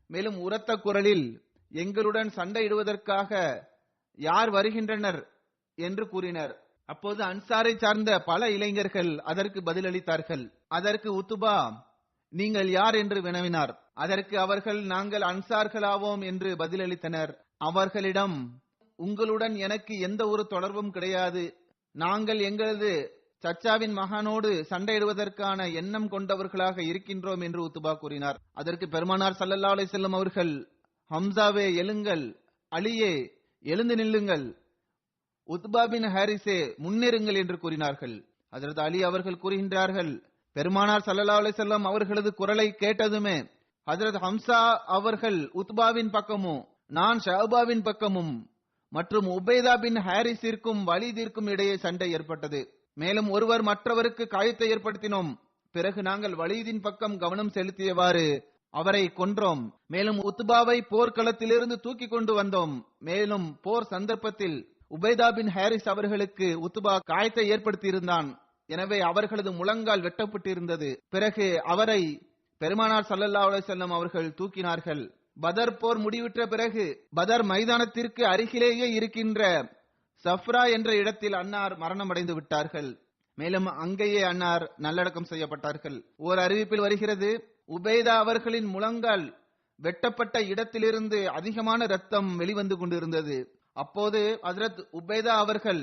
மேலும் உரத்த குரலில், எங்களுடன் சண்டையிடுவதற்காக யார் வருகின்றனர் என்று கூறினர். அப்போது அன்சாரை சார்ந்த பல இளைஞர்கள் அதற்கு பதிலளித்தார்கள். அதற்கு உத்பா, நீங்கள் யார் என்று வினவினார். அதற்கு அவர்கள், நாங்கள் அன்சார்களாவோம் என்று பதிலளித்தனர். அவர்களிடம், உங்களுடன் எனக்கு எந்த ஒரு தொடர்பும் கிடையாது. நாங்கள் எங்களது சச்சாவின் மகனோடு சண்டையிடுவதற்கான எண்ணம் கொண்டவர்களாக இருக்கின்றோம் என்று உத்பா கூறினார். அதற்கு பெருமானார் ஸல்லல்லாஹு அலைஹி வஸல்லம் அவர்கள், ஹம்சாவே எழுங்கள், அலியே எழுந்து நில்லுங்கள், உத்பா பின் ஹாரிஸே முன்னேறுங்கள் என்று கூறினார்கள். ஹஜ்ரத் அலி அவர்கள் கூறுகின்றார்கள், பெருமானார் ஸல்லல்லாஹு அலைஹி வஸல்லம் அவர்களது குரலை கேட்டதுமே ஹஜ்ரத் ஹம்சா அவர்கள் உத்பாவின் பக்கமும் நான் ஷஅபாவின் பக்கமும் மற்றும் உபைதா பின் ஹாரிஸிற்கும் வலீதிற்கும் இடையே சண்டை ஏற்பட்டது. மேலும் ஒருவர் மற்றவருக்கு காயத்தை ஏற்படுத்தினோம். பிறகு நாங்கள் வலீதின் பக்கம் கவனம் செலுத்தியவாறு அவரை கொன்றோம். மேலும் உத்பாவை போர்க்களத்திலிருந்து தூக்கி கொண்டு வந்தோம். மேலும் போர் சந்தர்ப்பத்தில் உபைதா பின் ஹாரிஸ் அவர்களுக்கு உத்பா காயத்தை ஏற்படுத்தியிருந்தான். எனவே அவர்களது முழங்கால் வெட்டப்பட்டிருந்தது. பிறகு அவரை பெருமானார் ஸல்லல்லாஹு அலைஹி வஸல்லம் அவர்கள் தூக்கினார்கள். பதர் போர் முடிவுற்ற பிறகு பதர் மைதானத்திற்கு அருகிலேயே இருக்கின்ற சஃப்ரா என்ற இடத்தில் அன்னார் மரணமடைந்து விட்டார்கள். மேலும் அங்கேயே அன்னார் நல்லடக்கம் செய்யப்பட்டார்கள். ஓர் அறிவிப்பில் வருகிறது, உபைதா அவர்களின் முழங்கால் வெட்டப்பட்ட இடத்திலிருந்து அதிகமான ரத்தம் வெளிவந்து கொண்டிருந்தது. அப்போது ஹஜ்ரத் உபைதா அவர்கள்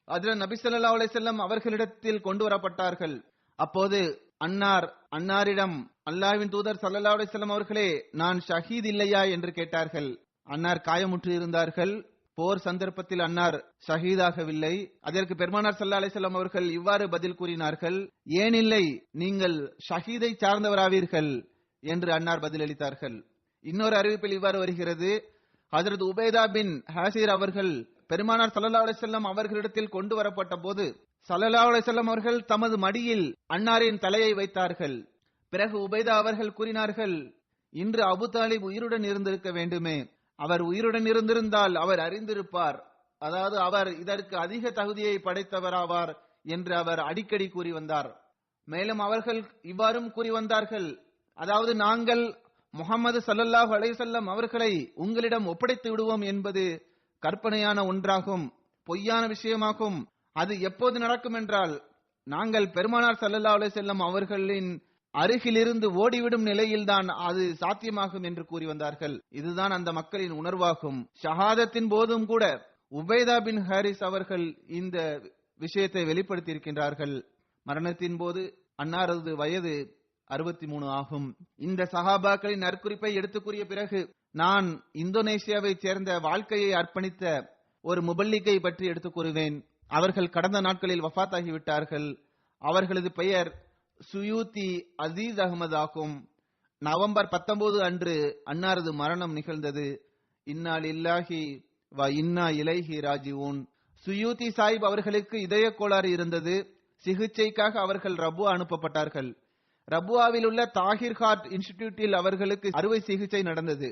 ஹஜ்ரத் நபி ஸல்லல்லாஹு அலைஹி வஸல்லம் அவர்களிடத்தில் கொண்டு வரப்பட்டார்கள். அப்போது அன்னாரிடம், அல்லாஹ்வின் தூதர் ஸல்லல்லாஹு அலைஹி வஸல்லம் அவர்களே, நான் ஷஹீத் இல்லையா என்று கேட்டார்கள். அன்னார் காயமுற்று இருந்தார்கள். போர் சந்தர்ப்பத்தில் அன்னார் ஷஹீதாகவில்லை. அதற்கு பெருமானார் ஸல்லல்லாஹு அலைஹி வஸல்லம் அவர்கள் இவ்வாறு பதில் கூறினார்கள், ஏனில்லை, நீங்கள் ஷஹீதை சார்ந்தவராவீர்கள் என்று அன்னார் பதிலளித்தார்கள். இன்னொரு அறிவிப்பில் இவ்வாறு வருகிறது, ஹஜ்ரத் உபைதா பின் ஹாசிர் அவர்கள் பெருமானார் ஸல்லல்லாஹு அலைஹி வஸல்லம் அவர்களிடத்தில் கொண்டு வரப்பட்ட போது ஸல்லல்லாஹு அலைஹி வஸல்லம் அவர்கள் தமது மடியில் அன்னாரின் தலையை வைத்தார்கள். பிறகு உபைதா அவர்கள் கூறினார்கள், இன்று அபு தாலிப் உயிருடன் இருந்திருக்க வேண்டுமே, அவர் உயிருடன் இருந்திருந்தால் அவர் அறிந்திருப்பார், அதாவது அவர் இதற்கு அதிக தகுதியை படைத்தவராவார் என்று அவர் அடிக்கடி கூறி வந்தார். மேலும் அவர்கள் இவ்வாறும் கூறி வந்தார்கள், அதாவது நாங்கள் முஹம்மது ஸல்லல்லாஹு அலைஹி வஸல்லம் அவர்களை உங்களிடம் ஒப்படைத்து விடுவோம் என்பது கற்பனையான ஒன்றாகும், பொய்யான விஷயமாகும். அது எப்போது நடக்கும் என்றால் நாங்கள் பெருமானார் ஸல்லல்லாஹு அலைஹி வஸல்லம் அவர்களின் அருகிலிருந்து ஓடிவிடும் நிலையில்தான் அது சாத்தியமாகும் என்று கூறி வந்தார்கள். இதுதான் அந்த மக்களின் உணர்வாகும். ஷஹாதத்தின் போதும் கூட உபைதா பின் ஹாரிஸ் அவர்கள் இந்த விஷயத்தை வெளிப்படுத்தி இருக்கின்றார்கள். மரணத்தின் போது அன்னாரது வயது 63 ஆகும். இந்த சஹாபாக்களின் நற்குறிப்பை எடுத்து கூறிய பிறகு நான் இந்தோனேசியாவை சேர்ந்த வாழ்க்கையை அர்ப்பணித்த ஒரு முபல்லிகை பற்றி எடுத்து கூறுவேன். அவர்கள் கடந்த நாட்களில் வஃபாத் ஆகிவிட்டார்கள். அவர்களது பெயர் சுயூத்தி அசீஸ் அகமது ஆகும். நவம்பர் 19 அன்று அன்னாரது மரணம் நிகழ்ந்தது. இன்னா லில்லாஹி வ இன்னா இலைஹி ராஜிஊன். சுயூத்தி சாஹிப் அவர்களுக்கு இதய கோளாறு இருந்தது. சிகிச்சைக்காக அவர்கள் ரபுவா அனுப்பப்பட்டார்கள். ரபுவாவில் உள்ள தாகிர் ஹார்ட் இன்ஸ்டிடியூட்டில் அவர்களுக்கு அறுவை சிகிச்சை நடந்தது.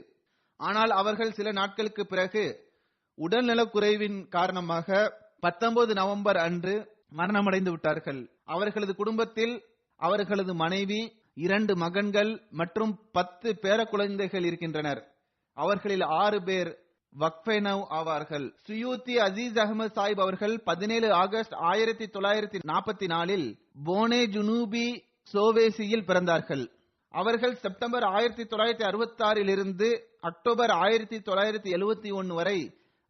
ஆனால் அவர்கள் சில நாட்களுக்கு பிறகு உடல்நலக்குறைவின் காரணமாக 19 நவம்பர் அன்று மரணமடைந்து விட்டார்கள். அவர்களது குடும்பத்தில் அவர்களது மனைவி, 2 மகன்கள் மற்றும் 10 பேர குழந்தைகள் இருக்கின்றனர். அவர்களில் 6 பேர் வக்ஃபெனவ் ஆவார்கள். சுயூத்தி அசீஸ் அகமது சாஹிப் அவர்கள் 17 ஆகஸ்ட் 1944 போனே ஜுனூபி சோவேசியில் பிறந்தார்கள். அவர்கள் செப்டம்பர் 1966 இருந்து அக்டோபர் 1971 வரை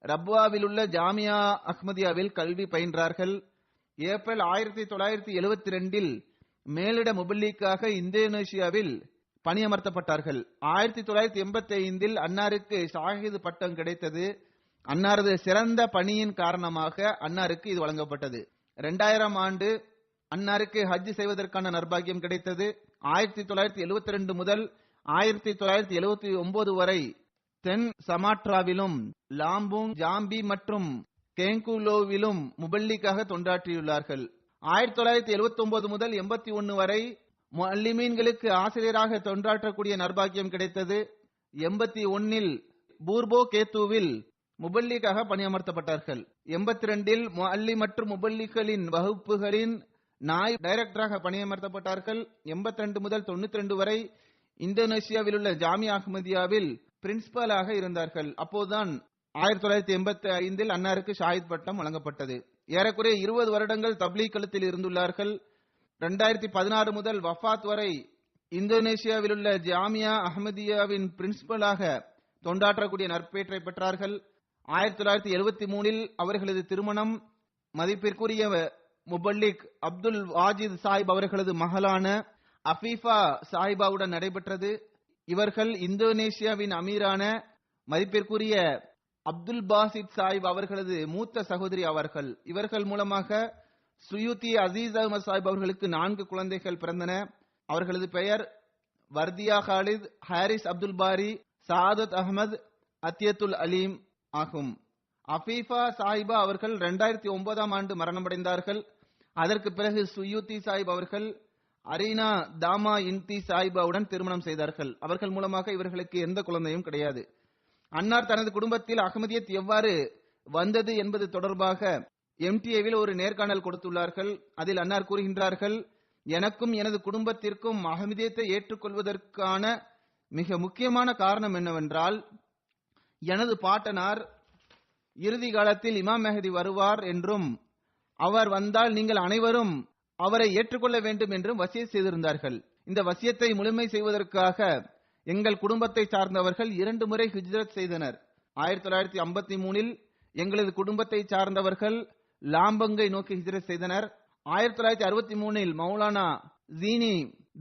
ரப்வாவில் உள்ள ஜாமியா அஹ்மதியாவில் கல்வி பயின்றார்கள். ஏப்ரல் 1972 மேலிட முபல்லிக்காக இந்தோனேசியாவில் பணியமர்த்தப்பட்டார்கள். 1985 அன்னாருக்கு ஷாஹித் பட்டம் கிடைத்தது. அன்னாரது சிறந்த பணியின் காரணமாக அன்னாருக்கு இது வழங்கப்பட்டது. 2000 ஆண்டு அன்னாருக்கு ஹஜ் செய்வதற்கான நற்பாகியம் கிடைத்தது. 1972 முதல் 1979 வரை தென் சமாட்ராவிலும் லாம்பூங், ஜாம்பி மற்றும் கேங்குலோவிலும் முபல்லிக்காக தொண்டாற்றியுள்ளார்கள். 1979 முதல் 81 வரை முஅல்லிமீன்களுக்கு ஆசிரியராக தொண்டாற்றக்கூடிய நற்பாக்கியம் கிடைத்தது. 81 பூர்போ கேத்துவில் முபல்லிக்காக பணியமர்த்தப்பட்டார்கள். 82 முஅல்லி மற்றும் முபல்லிகளின் வகுப்புகளின் நாய் டைரக்டராக பணியமர்த்தப்பட்டார்கள். 82 முதல் 92 வரை இந்தோனேசியாவில் உள்ள ஜாமியா அஹ்மதியாவில் பிரின்சிபலாக இருந்தார்கள். அப்போதுதான் 1985 அன்னாருக்கு ஷாஹித் பட்டம் வழங்கப்பட்டது. ஏறக்குறைய 20 வருடங்கள் தப்லீக் களத்தில் இருந்துள்ளார்கள். 2016 முதல் வஃபாத் வரை இந்தோனேசியாவில் உள்ள ஜாமியா அஹ்மதியாவின் பிரின்சிபலாக தொண்டாற்றக்கூடிய நற்பேற்றை பெற்றார்கள். 1973 அவர்களது திருமணம் மதிப்பிற்குரிய முபல்லிக் அப்துல் வாஜித் சாஹிப் அவர்களது மகளான அஃபீஃபா சாஹிபாவுடன் நடைபெற்றது. இவர்கள் இந்தோனேசியாவின் அமீரான மதிப்பிற்குரிய அப்துல் பாசித் சாஹிப் அவர்களது மூத்த சகோதரி அவர்கள். இவர்கள் மூலமாக சுயூத்தி அசீஸ் அஹமது சாஹிப் அவர்களுக்கு 4 குழந்தைகள் பிறந்தன. அவர்களது பெயர் வர்தியா காலித், ஹாரிஸ் அப்துல் பாரி, சாதத் அஹமது, அத்தியத்துல் அலீம் ஆகும். அஃபீஃபா சாஹிபா அவர்கள் 2009 ஆண்டு மரணமடைந்தார்கள். அதற்கு பிறகு சுயூத்தி சாஹிப் அவர்கள் அரீனா தாமா இன்தி சாஹிபாவுடன் திருமணம் செய்தார்கள். அவர்கள் மூலமாக இவர்களுக்கு எந்த குழந்தையும் கிடையாது. அன்னார் தனது குடும்பத்தில் அஹ்மதியத் எவ்வாறு வந்தது என்பது தொடர்பாக MTA-வில் ஒரு நேர்காணல் கொடுத்துள்ளார்கள். அதில் அன்னார் கூறுகின்றார்கள், எனக்கும் எனது குடும்பத்திற்கும் அஹ்மதியத்தை ஏற்றுக்கொள்வதற்கான மிக முக்கியமான காரணம் என்னவென்றால், எனது பாட்டனார் இறுதி காலத்தில் இமாம் மெஹதி வருவார் என்றும் அவர் வந்தால் நீங்கள் அனைவரும் அவரை ஏற்றுக்கொள்ள வேண்டும் என்றும் வசியத் செய்திருந்தார்கள். இந்த வசியத்தை முழுமை செய்வதற்காக எங்கள் குடும்பத்தை சார்ந்தவர்கள் 2 முறை ஹிஜ்ரத் செய்தனர். 1953 எங்களது குடும்பத்தை சார்ந்தவர்கள் லாம்பங்கை நோக்கி ஹிஜ்ரத் செய்தனர். 1963 மௌலானா ஜீனி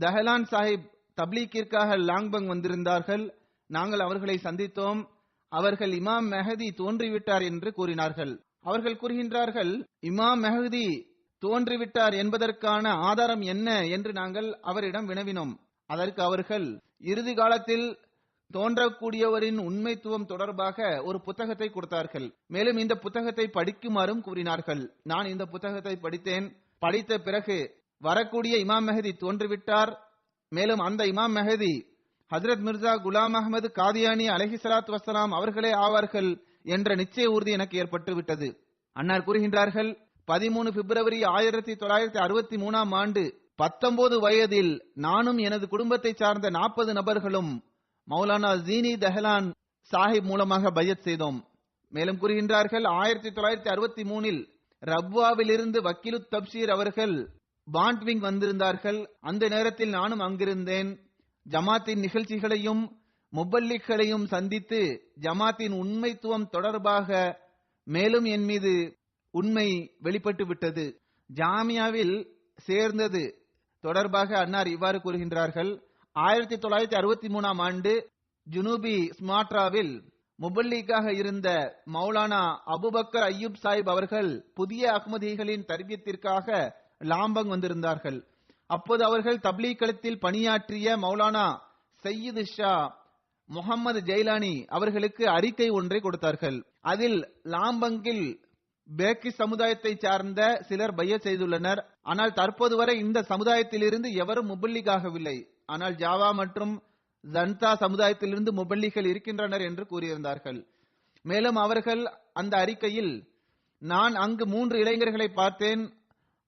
தஹலான் சாஹிப் தப்லீக்கிற்காக லாங்பங் வந்திருந்தார்கள். நாங்கள் அவர்களை சந்தித்தோம். அவர்கள் இமாம் மெஹதி தோன்றிவிட்டார் என்று கூறினார்கள். அவர்கள் கூறுகின்றார்கள், இமாம் மெஹதி தோன்றிவிட்டார் என்பதற்கான ஆதாரம் என்ன என்று நாங்கள் அவரிடம் வினவினோம். அதற்கு அவர்கள் இறுதி காலத்தில் தோன்றக்கூடியவரின் உண்மைத்துவம் தொடர்பாக ஒரு புத்தகத்தை கொடுத்தார்கள். மேலும் இந்த புத்தகத்தை படிக்குமாறும் கூறினார்கள். நான் இந்த புத்தகத்தை படித்தேன். படித்த பிறகு வரக்கூடிய இமாம் மெஹதி தோன்றிவிட்டார், மேலும் அந்த இமாம் மெஹதி ஹஜ்ரத் மிர்சா குலாம் அஹமது காதியானி அலைஹிஸ்ஸலாத்து வஸ்ஸலாம் அவர்களே ஆவார்கள் என்ற நிச்சய உறுதி எனக்கு ஏற்பட்டு விட்டது. அன்னார் கூறுகின்றார்கள், 13 பிப்ரவரி 1963 ஆண்டு 19 வயதில் நானும் எனது குடும்பத்தை சார்ந்த 40 நபர்களும் மௌலானா ஜீனி தஹலான் சாஹிப் மூலமாக பையத் செய்தோம். மேலும் கூறுகின்றார்கள், 1963 ரப்வாவிலிருந்து வக்கீலு தப்ஷீர் அவர்கள் பாண்ட்விங் வந்திருந்தார்கள். அந்த நேரத்தில் நானும் அங்கிருந்தேன். ஜமாத்தின் நிகழ்ச்சிகளையும் முபல்லிகளையும் சந்தித்து ஜமாத்தின் உண்மைத்துவம் தொடர்பாக மேலும் என் மீது உண்மை வெளிப்பட்டு விட்டது. ஜாமியாவில் சேர்ந்தது தொடர்பாக அன்னார் இவ்வாறு கூறுகின்றார்கள், 1963 ஆண்டு ஜுனூபி ஸ்மாட்ராவில் முபல்லிகாக இருந்த மௌலானா அபுபக்கர் ஐயூப் சாஹிப் அவர்கள் புதிய அஹ்மதிகளின் தர்பியத்திற்காக லாம்பங் வந்திருந்தார்கள். அப்போது அவர்கள் தப்லீக் களத்தில் பணியாற்றிய மௌலானா சையீது ஷா முகமது ஜெயிலானி அவர்களுக்கு அறிக்கை ஒன்றை கொடுத்தார்கள். அதில் லாம்பங்கில் பேக்கி சமுதாயத்தை சார்ந்த சிலர் பையத் செய்துள்ளனர். ஆனால் தற்போது வரை இந்த சமுதாயத்திலிருந்து எவரும் முபல்லிகாகவில்லை. ஆனால் ஜாவா மற்றும் ஜன்தா சமுதாயத்திலிருந்து முபல்லிகள் இருக்கின்றனர் என்று கூறியிருந்தார்கள். மேலும் அவர்கள் அந்த அறிக்கையில், நான் அங்கு 3 இளைஞர்களை பார்த்தேன்,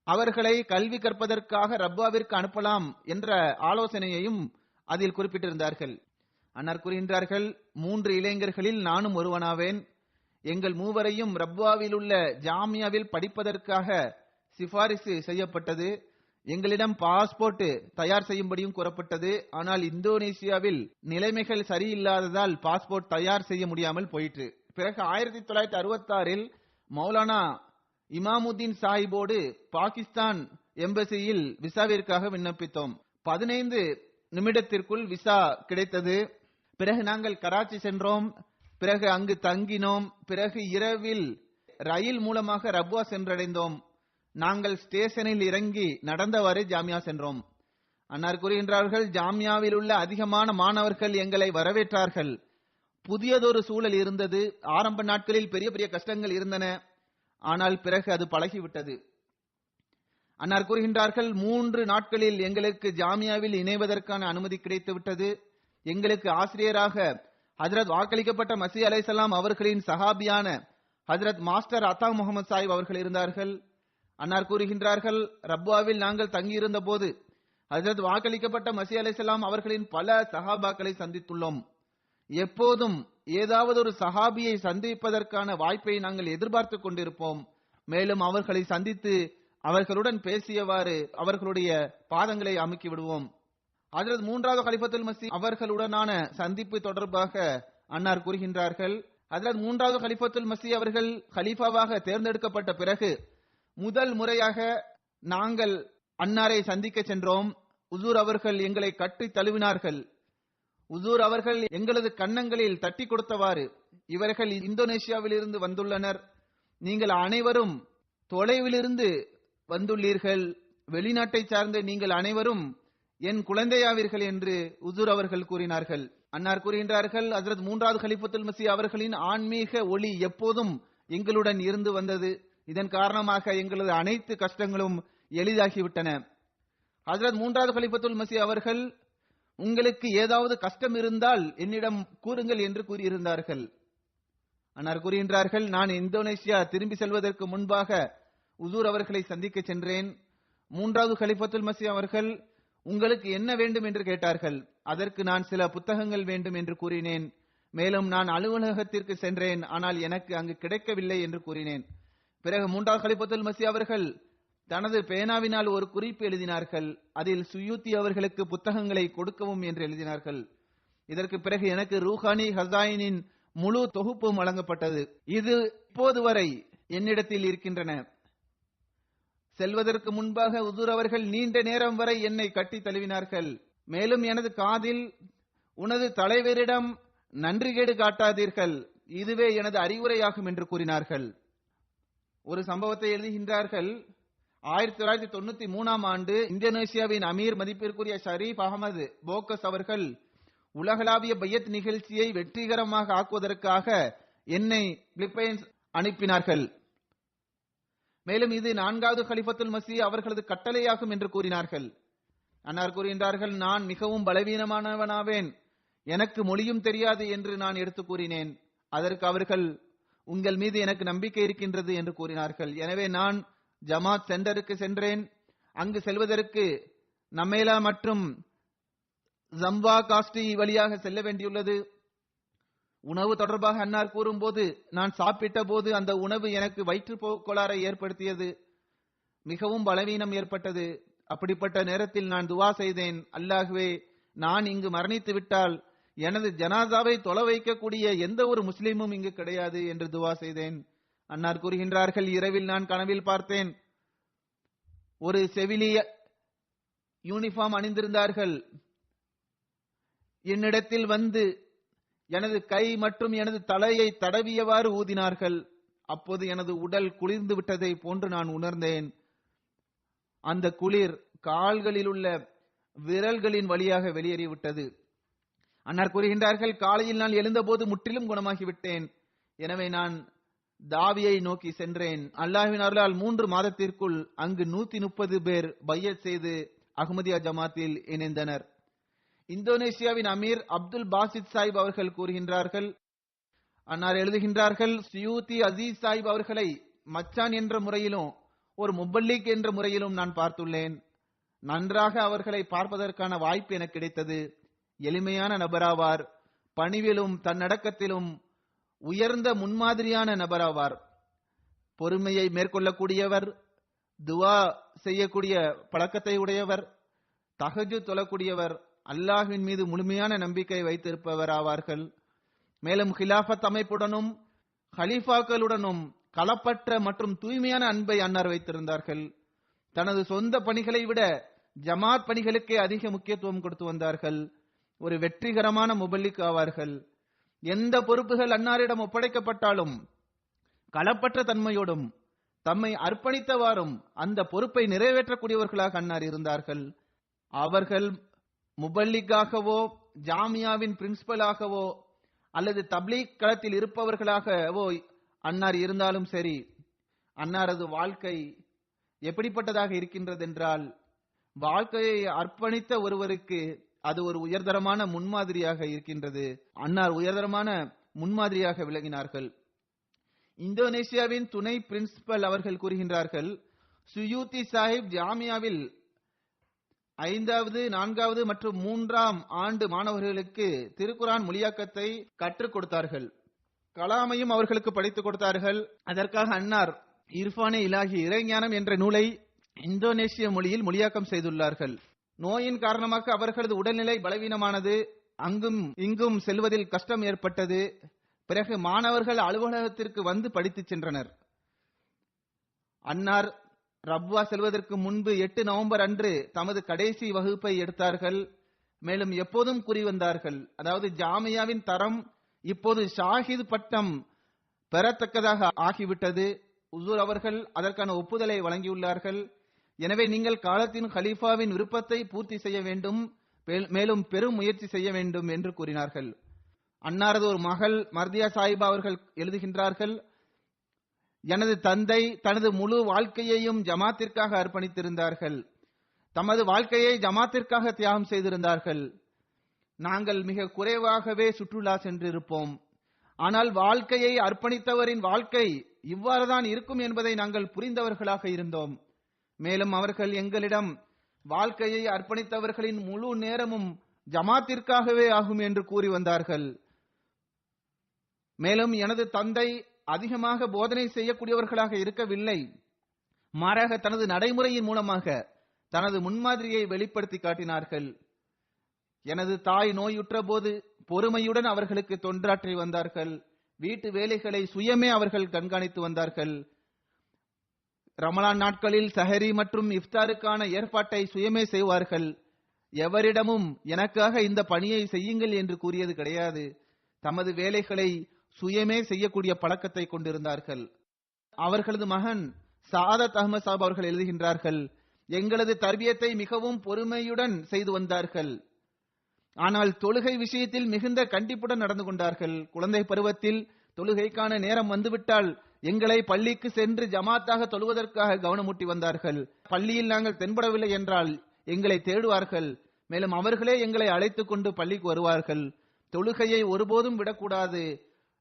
அவர்களை கல்வி கற்பதற்காக ரப்வாவிற்கு அனுப்பலாம் என்ற ஆலோசனையையும் அதில் குறிப்பிட்டிருந்தார்கள். அன்னார் கூறுகின்றார்கள், 3 இளைஞர்களில் நானும் ஒருவனாவேன். எங்கள் மூவரையும் ரப்வாவில் உள்ள ஜாமியாவில் படிப்பதற்காக சிபாரிசு செய்யப்பட்டது. எங்களிடம் பாஸ்போர்ட் தயார் செய்யும்படியும் கூறப்பட்டது. ஆனால் இந்தோனேசியாவில் நிலைமைகள் சரியில்லாததால் பாஸ்போர்ட் தயார் செய்ய முடியாமல் போயிற்று. பிறகு 1966 மௌலானா இமாமுத்தீன் சாஹிபோடு பாகிஸ்தான் எம்பசியில் விசாவிற்காக விண்ணப்பித்தோம். 15 நிமிடத்திற்குள் விசா கிடைத்தது. பிறகு நாங்கள் கராச்சி சென்றோம். பிறகு அங்கு தங்கினோம். பிறகு இரவில் ரயில் மூலமாக ரப்வா சென்றடைந்தோம். நாங்கள் ஸ்டேஷனில் இறங்கி நடந்தவாறு ஜாமியா சென்றோம். அன்னார் கூறுகின்றார்கள், ஜாமியாவில் உள்ள அதிகமான மாணவர்கள் எங்களை வரவேற்றார்கள். புதியதொரு சூழல் இருந்தது. ஆரம்ப நாட்களில் பெரிய பெரிய கஷ்டங்கள் இருந்தன. ஆனால் பிறகு அது பழகிவிட்டது. அன்னார் கூறுகின்றார்கள், 3 நாட்களில் எங்களுக்கு ஜாமியாவில் இணைவதற்கான அனுமதி கிடைத்து விட்டது. எங்களுக்கு ஆசிரியராக ஹஜ்ரத் வாக்களிக்கப்பட்ட மசீஹ் அலைஹிஸ்ஸலாம் அவர்களின் சஹாபியான ஹஜ்ரத் மாஸ்டர் அத்தா முகமது சாஹிப் அவர்கள் இருந்தார்கள். அன்னார் கூறுகின்றார்கள், ரப்வாவில் நாங்கள் தங்கியிருந்த போது ஹஜ்ரத் வாக்களிக்கப்பட்ட மசீஹ் அலைஹிஸ்ஸலாம் அவர்களின் பல சஹாபாக்களை சந்தித்துள்ளோம். எப்போதும் ஏதாவது ஒரு சஹாபியை சந்திப்பதற்கான வாய்ப்பை நாங்கள் எதிர்பார்த்து கொண்டிருப்போம். மேலும் அவர்களை சந்தித்து அவர்களுடன் பேசியவாறு அவர்களுடைய பாதங்களை அமுக்கி விடுவோம். ஹஜ்ரத் 3வது கலிஃபத்துல் மஸீஹ் அவர்களுடனான சந்திப்பு தொடர்பாக அன்னார் கூறுகின்றார்கள், ஹஜ்ரத் 3வது கலிஃபத்துல் மஸீஹ் அவர்கள் கலீஃபாவாக தேர்ந்தெடுக்கப்பட்ட பிறகு முதல் முறையாக நாங்கள் அன்னாரை சந்திக்க சென்றோம். உசூர் அவர்கள் எங்களை கட்டி தழுவினார்கள். உசூர் அவர்கள் எங்களது கன்னங்களில் தட்டி கொடுத்தவாறு, இவர்கள் இந்தோனேசியாவில் இருந்து வந்துள்ளனர், நீங்கள் அனைவரும் தொலைவிலிருந்து வந்துள்ளீர்கள், வெளிநாட்டை சார்ந்த நீங்கள் அனைவரும் என் குழந்தையாவீர்கள் என்று உசூர் அவர்கள் கூறினார்கள். அன்னார் கூறுகின்றார்கள், ஹஜ்ரத் 3வது கலிஃபத்துல் மஸீஹ் அவர்களின் ஆன்மீக ஒளி எப்போதும் எங்களுடன் இருந்து வந்தது. இதன் காரணமாக எங்களது அனைத்து கஷ்டங்களும் எளிதாகிவிட்டன. ஹஜ்ரத் 3வது கலிஃபத்துல் மஸீஹ் அவர்கள், உங்களுக்கு ஏதாவது கஷ்டம் இருந்தால் என்னிடம் கூறுங்கள் என்று கூறியிருந்தார்கள். அன்னார் கூறுகின்றார்கள், நான் இந்தோனேசியா திரும்பி செல்வதற்கு முன்பாக உசூர் அவர்களை சந்திக்க சென்றேன். 3வது கலிஃபத்துல் மஸீஹ் அவர்கள், உங்களுக்கு என்ன வேண்டும் என்று கேட்டார்கள். அதற்கு நான் சில புத்தகங்கள் வேண்டும் என்று கூறினேன். மேலும் நான் அலுவலகத்திற்கு சென்றேன், ஆனால் எனக்கு அங்கு கிடைக்கவில்லை என்று கூறினேன். பிறகு 3வது கலிஃபத்துல் மஸீஹ் அவர்கள் தனது பேனாவினால் ஒரு குறிப்பு எழுதினார்கள். அதில் சுயூத்தி அவர்களுக்கு புத்தகங்களை கொடுக்கவும் என்று எழுதினார்கள். இதற்கு பிறகு எனக்கு ரூஹானி ஹசாயினின் முழு தொகுப்பும் வழங்கப்பட்டது. இது இப்போது வரை என்னிடத்தில் இருக்கின்றன. செல்வதற்கு முன்பாக உசூர் அவர்கள் நீண்ட நேரம் வரை என்னை கட்டி தழுவினார்கள். மேலும் எனது காதில், உனது தலைவரிடம் நன்றிகேடு காட்டாதீர்கள், இதுவே எனது அறிவுரையாகும் என்று கூறினார்கள். ஒரு சம்பவத்தை எழுதுகின்றார்கள். 1993 ஆண்டு இந்தோனேசியாவின் அமீர் மதிப்பிற்குரிய ஷரீப் அகமது போக்கஸ் அவர்கள் உலகளாவிய பையத் நிகழ்ச்சியை வெற்றிகரமாக ஆக்குவதற்காக என்னை பிலிப்பைன்ஸ் அனுப்பினார்கள். மேலும் இது 4வது கலிஃபத்துல் மசீஹ் அவர்களது கட்டளையாகும் என்று கூறினார்கள். அன்னார் கூறுகின்றார்கள், நான் மிகவும் பலவீனமானவனாவேன், எனக்கு மொழியும் தெரியாது என்று நான் எடுத்து கூறினேன். அதற்கு அவர்கள், உங்கள் மீது எனக்கு நம்பிக்கை இருக்கின்றது என்று கூறினார்கள். எனவே நான் ஜமாத் சென்டருக்கு சென்றேன். அங்கு செல்வதற்கு நமேலா மற்றும் ஜம்பா காஸ்டி வழியாக செல்ல வேண்டியுள்ளது. உணவு தொடர்பாக அன்னார் கூறும்போது, நான் சாப்பிட்ட போது அந்த உணவு எனக்கு வயிற்று கோளாறை ஏற்படுத்தியது, மிகவும் பலவீனம் ஏற்பட்டது. அப்படிப்பட்ட நேரத்தில் நான் துவா செய்தேன், அல்லாஹ்வே, நான் இங்கு மரணித்து விட்டால் எனது ஜனாசாவை தொலை வைக்கக்கூடிய எந்த ஒரு முஸ்லீமும் இங்கு கிடையாது என்று துவா செய்தேன். அன்னார் கூறுகின்றார்கள், இரவில் நான் கனவில் பார்த்தேன், ஒரு செவிலிய யூனிஃபார்ம் அணிந்திருந்தார்கள். என்னிடத்தில் வந்து எனது கை மற்றும் எனது தலையை தடவியவாறு ஊதினார்கள். அப்போது எனது உடல் குளிர்ந்து விட்டதை போன்று நான் உணர்ந்தேன். அந்த குளிர் கால்களில் உள்ள விரல்களின் வழியாக வெளியேறிவிட்டது. அன்னார் கூறுகின்றார்கள், காலையில் நான் எழுந்தபோது முற்றிலும் குணமாகிவிட்டேன். எனவே நான் தாவியை நோக்கி சென்றேன். அல்லாஹ்வின் அருளால் 3 மாதத்திற்குள் அங்கு 130 பேர் பையத் செய்து அஹ்மதியா ஜமாத்தில் இணைந்தனர். இந்தோனேசியாவின் அமீர் அப்துல் பாசித் சாஹிப் அவர்கள் கூறுகின்றார்கள், அன்னார் எழுதுகின்றார்கள், சியூத்தி அசீஸ் சாஹிப் அவர்களை மச்சான் என்ற முறையிலும் ஒரு முபல்லிக் என்ற முறையிலும் நான் பார்த்துள்ளேன். நன்றாக அவர்களை பார்ப்பதற்கான வாய்ப்பு எனக்கு கிடைத்தது. எளிமையான நபராவார், பணிவிலும் தன்னடக்கத்திலும் உயர்ந்த முன்மாதிரியான நபராவார். பொறுமையை மேற்கொள்ளக்கூடியவர், துவா செய்யக்கூடிய பழக்கத்தை உடையவர், தஹஜ்ஜுத் தொழக்கூடியவர், அல்லாஹ்வின் மீது முழுமையான நம்பிக்கை வைத்திருப்பவர் ஆவார்கள். மேலும் ஹிலாஃபத் அமைப்புடனும் ஹலீஃபாக்களுடனும் களப்பற்ற மற்றும் தூய்மையான அன்பை அன்னார் வைத்திருந்தார்கள். தனது சொந்த பணிகளை விட ஜமாத் பணிகளுக்கே அதிக முக்கியத்துவம் கொடுத்து வந்தார்கள். ஒரு வெற்றிகரமான முபல்லிக் ஆவார்கள். எந்த பொறுப்புகள் அன்னாரிடம் ஒப்படைக்கப்பட்டாலும் களப்பற்ற தன்மையோடும் தம்மை அர்ப்பணித்தவாறும் அந்த பொறுப்பை நிறைவேற்றக்கூடியவர்களாக அன்னார் இருந்தார்கள். அவர்கள் முபல்லிக்காகவோ ஜாமியாவின் பிரின்சிபலாகவோ அல்லது தப்லீக் களத்தில் இருப்பவர்களாகவோ அன்னார் இருந்தாலும் சரி, அன்னாரது வாழ்க்கை எப்படிப்பட்டதாக இருக்கின்றது என்றால், வாழ்க்கையை அர்ப்பணித்த ஒருவருக்கு அது ஒரு உயர்தரமான முன்மாதிரியாக இருக்கின்றது. அன்னார் உயர்தரமான முன்மாதிரியாக விளங்கினார்கள். இந்தோனேசியாவின் துணை பிரின்சிபல் அவர்கள் கூறுகின்றார்கள், சுயூத்தி சாஹிப் ஜாமியாவில் 5வது 4வது மற்றும் 3ஆம் ஆண்டு மாணவர்களுக்கு திருக்குரான் மொழியாக்கத்தை கற்றுக் கொடுத்தார்கள். கலாமையும் அவர்களுக்கு படித்துக் கொடுத்தார்கள். அதற்காக அன்னார் இர்ஃபானே இலாஹி இறைஞானம் என்ற நூலை இந்தோனேசிய மொழியில் மொழியாக்கம் செய்துள்ளார்கள். நோயின் காரணமாக அவர்களது உடல்நிலை பலவீனமானது. அங்கும் இங்கும் செல்வதில் கஷ்டம் ஏற்பட்டது. பிறகு மாணவர்கள் அலுவலகத்திற்கு வந்து படித்து சென்றனர். அன்னார் ரப்வா செல்வதற்கு முன்பு 8 நவம்பர் அன்று தமது கடைசி வகுப்பை எடுத்தார்கள். மேலும் எப்போதும் கூறி வந்தார்கள், அதாவது ஜாமியாவின் தரம் இப்போது ஷாஹித் பட்டம் பெறத்தக்கதாக ஆகிவிட்டது. உசூர் அவர்கள் அதற்கான ஒப்புதலை வழங்கியுள்ளார்கள். எனவே நீங்கள் காலத்தின் ஹலீஃபாவின் விருப்பத்தை பூர்த்தி செய்ய வேண்டும், மேலும் பெரும் முயற்சி செய்ய வேண்டும் என்று கூறினார்கள். அன்னாரது ஒரு மகள் மர்தியா சாஹிபா அவர்கள் எழுதுகின்றார்கள், எனது தந்தை தனது முழு வாழ்க்கையையும் ஜமாத்திற்காக அர்ப்பணித்திருந்தார்கள். தமது வாழ்க்கையை ஜமாத்திற்காக தியாகம் செய்திருந்தார்கள். நாங்கள் மிக குறைவாகவே சுற்றுலா சென்றிருப்போம். ஆனால் வாழ்க்கையை அர்ப்பணித்தவரின் வாழ்க்கை இவ்வாறுதான் இருக்கும் என்பதை நாங்கள் புரிந்தவர்களாக இருந்தோம். மேலும் அவர்கள் எங்களிடம் வாழ்க்கையை அர்ப்பணித்தவர்களின் முழு நேரமும் ஜமாத்திற்காகவே ஆகும் என்று கூறி வந்தார்கள். மேலும் எனது தந்தை அதிகமாக போதனை செய்யக்கூடியவர்களாக இருக்கவில்லை. மாறாக தனது நடைமுறையின் மூலமாக தனது முன்மாதிரியை வெளிப்படுத்தி காட்டினார்கள். எனது தாய் நோயுற்ற போது பொறுமையுடன் அவர்களுக்கு தொண்டாற்றி வந்தார்கள். வீட்டு வேலைகளை சுயமே அவர்கள் கண்காணித்து வந்தார்கள். ரமலான் நாட்களில் சஹரி மற்றும் இஃப்தாருக்கான ஏற்பாட்டை சுயமே செய்வார்கள். எவரிடமும் எனக்காக இந்த பணியை செய்யுங்கள் என்று கூறியது கிடையாது. தமது வேலைகளை சுயமே செய்யக்கூடிய பழக்கத்தை கொண்டிருந்தார்கள். அவர்களது மகன் சாதத் அஹ்மத் சாப் அவர்கள் எழுதுகின்றார்கள், எங்களது தர்பியத்தை மிகவும் பொறுமையுடன் செய்து வந்தார்கள். ஆனால் தொழுகை விஷயத்தில் மிகுந்த கண்டிப்புடன் நடந்து கொண்டார்கள். குழந்தை பருவத்தில் தொழுகைக்கான நேரம் வந்துவிட்டால் எங்களை பள்ளிக்கு சென்று ஜமாத்தாக தொழுவதற்காக கவனமூட்டி வந்தார்கள். பள்ளியில் நாங்கள் தென்படவில்லை என்றால் எங்களை தேடுவார்கள். மேலும் அவர்களே எங்களை அழைத்துக் கொண்டு பள்ளிக்கு வருவார்கள். தொழுகையை ஒருபோதும் விடக்கூடாது,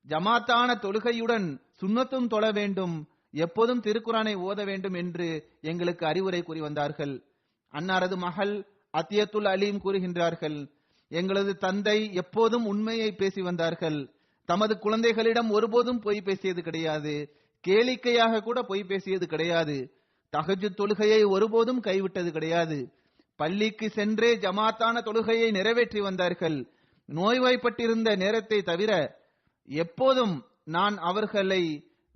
ஜமாத்தான தொழுகையுடன் சுன்னத்தும் தொழ வேண்டும், எப்போதும் திருக்குரானை ஓத வேண்டும் என்று எங்களுக்கு அறிவுரை கூறி வந்தார்கள். அன்னாரது மகள் அத்தியத்துல் அலீம் கூறுகின்றார்கள், எங்களது தந்தை எப்போதும் உண்மையை பேசி வந்தார்கள். தமது குழந்தைகளிடம் ஒருபோதும் பொய் பேசியது கிடையாது, கேளிக்கையாக கூட பொய் பேசியது கிடையாது. தஹஜ்ஜுத் தொழுகையை ஒருபோதும் கைவிட்டது கிடையாது. பள்ளிக்கு சென்றே ஜமாத்தான தொழுகையை நிறைவேற்றி வந்தார்கள். நோய்வாய்ப்பட்டிருந்த நேரத்தை தவிர எப்போதும் நான் அவர்களை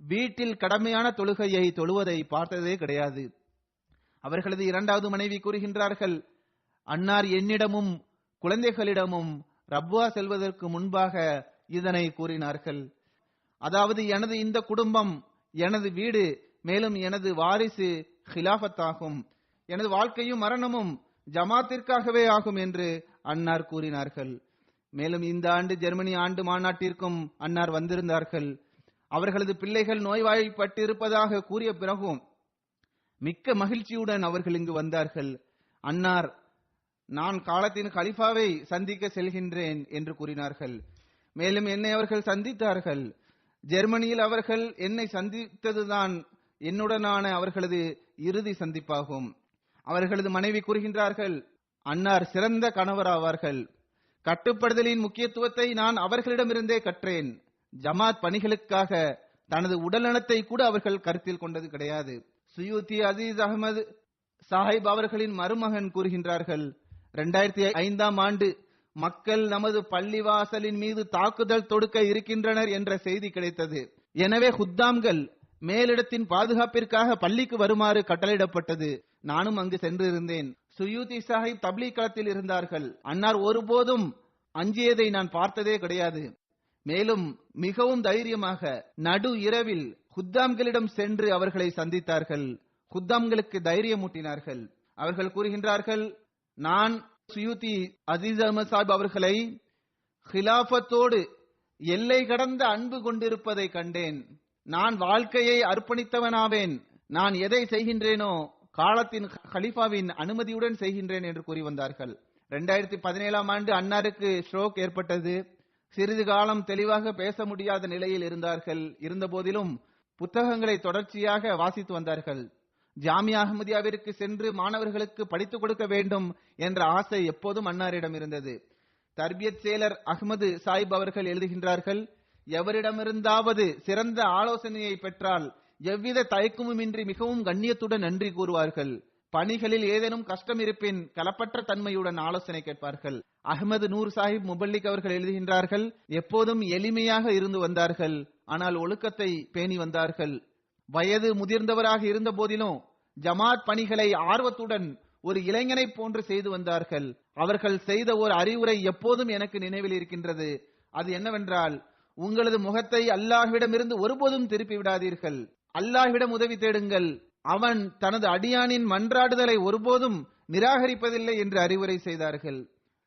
வீட்டில் கடமையான தொழுகையை தொழுவதை பார்த்ததே கிடையாது. அவர்களது இரண்டாவது மனைவி கூறுகின்றார்கள், அன்னார் என்னிடமும் குழந்தைகளிடமும் ரப்வா செல்வதற்கு முன்பாக இதனை கூறினார்கள். அதாவது, எனது இந்த குடும்பம் எனது வீடு, மேலும் எனது வாரிசு ஹிலாஃபத் ஆகும், எனது வாழ்க்கையும் மரணமும் ஜமாத்திற்காகவே ஆகும் என்று அன்னார் கூறினார்கள். மேலும் இந்த ஆண்டு ஜெர்மனி ஆண்டு மாநாட்டிற்கும் அன்னார் வந்திருந்தார்கள். அவர்களது பிள்ளைகள் நோய்வாய்ப்பட்டு இருப்பதாக கூறிய பிறகும் மிக்க மகிழ்ச்சியுடன் அவர்கள் இங்கு வந்தார்கள். அன்னார், நான் காலத்தின் கலிஃபாவை சந்திக்க செல்கின்றேன் என்று கூறினார்கள். மேலும் என்னை அவர்கள் சந்தித்தார்கள். ஜெர்மனியில் அவர்கள் என்னை சந்தித்ததுதான் என்னுடனான அவர்களது இறுதி சந்திப்பாகும். அவர்களது மனைவி கூறுகின்றார்கள், அன்னார் சிறந்த கணவராவார்கள். கட்டுப்படுதலின் முக்கியத்துவத்தை நான் அவர்களிடமிருந்தே கற்றேன். ஜமாத் பணிகளுக்காக தனது உடல்நலத்தை கூட அவர்கள் கருத்தில் கொண்டது கிடையாது. சுயூத்தி அசீஸ் அகமது சாஹிப் அவர்களின் மருமகன் கூறுகின்றார்கள், 2005ஆம் ஆண்டு மக்கள் நமது பள்ளிவாசலின் மீது தாக்குதல் தொடுக்க இருக்கின்றனர் என்ற செய்தி கிடைத்தது. எனவே ஹுத்தாம்கள் மேலிடத்தின் பாதுகாப்பிற்காக பள்ளிக்கு வருமாறு கட்டளையிடப்பட்டது. நானும் அங்கு சென்றிருந்தேன். சுயூத்தி சாஹிப் தப்லீக் களத்தில் இருந்தார்கள். அன்னார் ஒருபோதும் அஞ்சியதை நான் பார்த்ததே கிடையாது. மேலும் மிகவும் தைரியமாக நடு இரவில் ஹுத்தாம்களிடம் சென்று அவர்களை சந்தித்தார்கள். ஹுத்தாம்களுக்கு தைரியமூட்டினார்கள். அவர்கள் கூறுகின்றார்கள், நான் சுயூத்தி அசீஸ் அஹ்மத் சாஹிப் அவர்களை ஹிலாஃபத்தோடு எல்லை கடந்த அன்பு கொண்டிருப்பதை கண்டேன். நான் வாழ்க்கையை அர்ப்பணித்தவனாவேன். நான் எதை செய்கின்றேனோ காலத்தின் கலிஃபாவின் அனுமதியுடன் செய்கின்றேன் என்று கூறி வந்தார்கள். 2017ஆம் ஆண்டு அன்னாருக்கு ஸ்ட்ரோக் ஏற்பட்டது. சிறிது காலம் தெளிவாக பேச முடியாத நிலையில் இருந்தார்கள். இருந்த போதிலும் புத்தகங்களை தொடர்ச்சியாக வாசித்து வந்தார்கள். ஜாமியா அஹ்மதியாவிற்கு சென்று மாணவர்களுக்கு படித்துக் கொடுக்க வேண்டும் என்ற ஆசை எப்போதும் அன்னாரிடம் இருந்தது. தர்பியத் செயலர் அஹ்மது சாஹிப் அவர்கள் எழுதுகின்றார்கள், எவரிடமிருந்தாவது சிறந்த ஆலோசனையை பெற்றால் எவ்வித தயக்கமுமின்றி மிகவும் கண்ணியத்துடன் நன்றி கூறுவார்கள். பணிகளில் ஏதேனும் கஷ்டம் இருப்பின் கலப்பற்ற தன்மையுடன் ஆலோசனை கேட்பார்கள். அஹ்மது நூர் சாஹிப் முபல்லிக் அவர்கள் எழுதுகின்றார்கள், எப்போதும் எளிமையாக இருந்து வந்தார்கள், ஆனால் ஒழுக்கத்தை பேணி வந்தார்கள். வயது முதிர்ந்தவராக இருந்த போதிலும் ஜமாத் பணிகளை ஆர்வத்துடன் ஒரு இளைஞனை போன்று செய்து வந்தார்கள். அவர்கள் செய்த ஒரு அறிவுரை எப்போதும் எனக்கு நினைவில் இருக்கின்றது. அது என்னவென்றால், உங்களது முகத்தை அல்லாஹ்விடமிருந்து ஒருபோதும் திருப்பி விடாதீர்கள். அல்லாஹ்விடம் உதவி தேடுங்கள். அவன் தனது அடியானின் மன்றாடுதலை ஒருபோதும் நிராகரிப்பதில்லை என்று அறிவுரை செய்தார்கள்.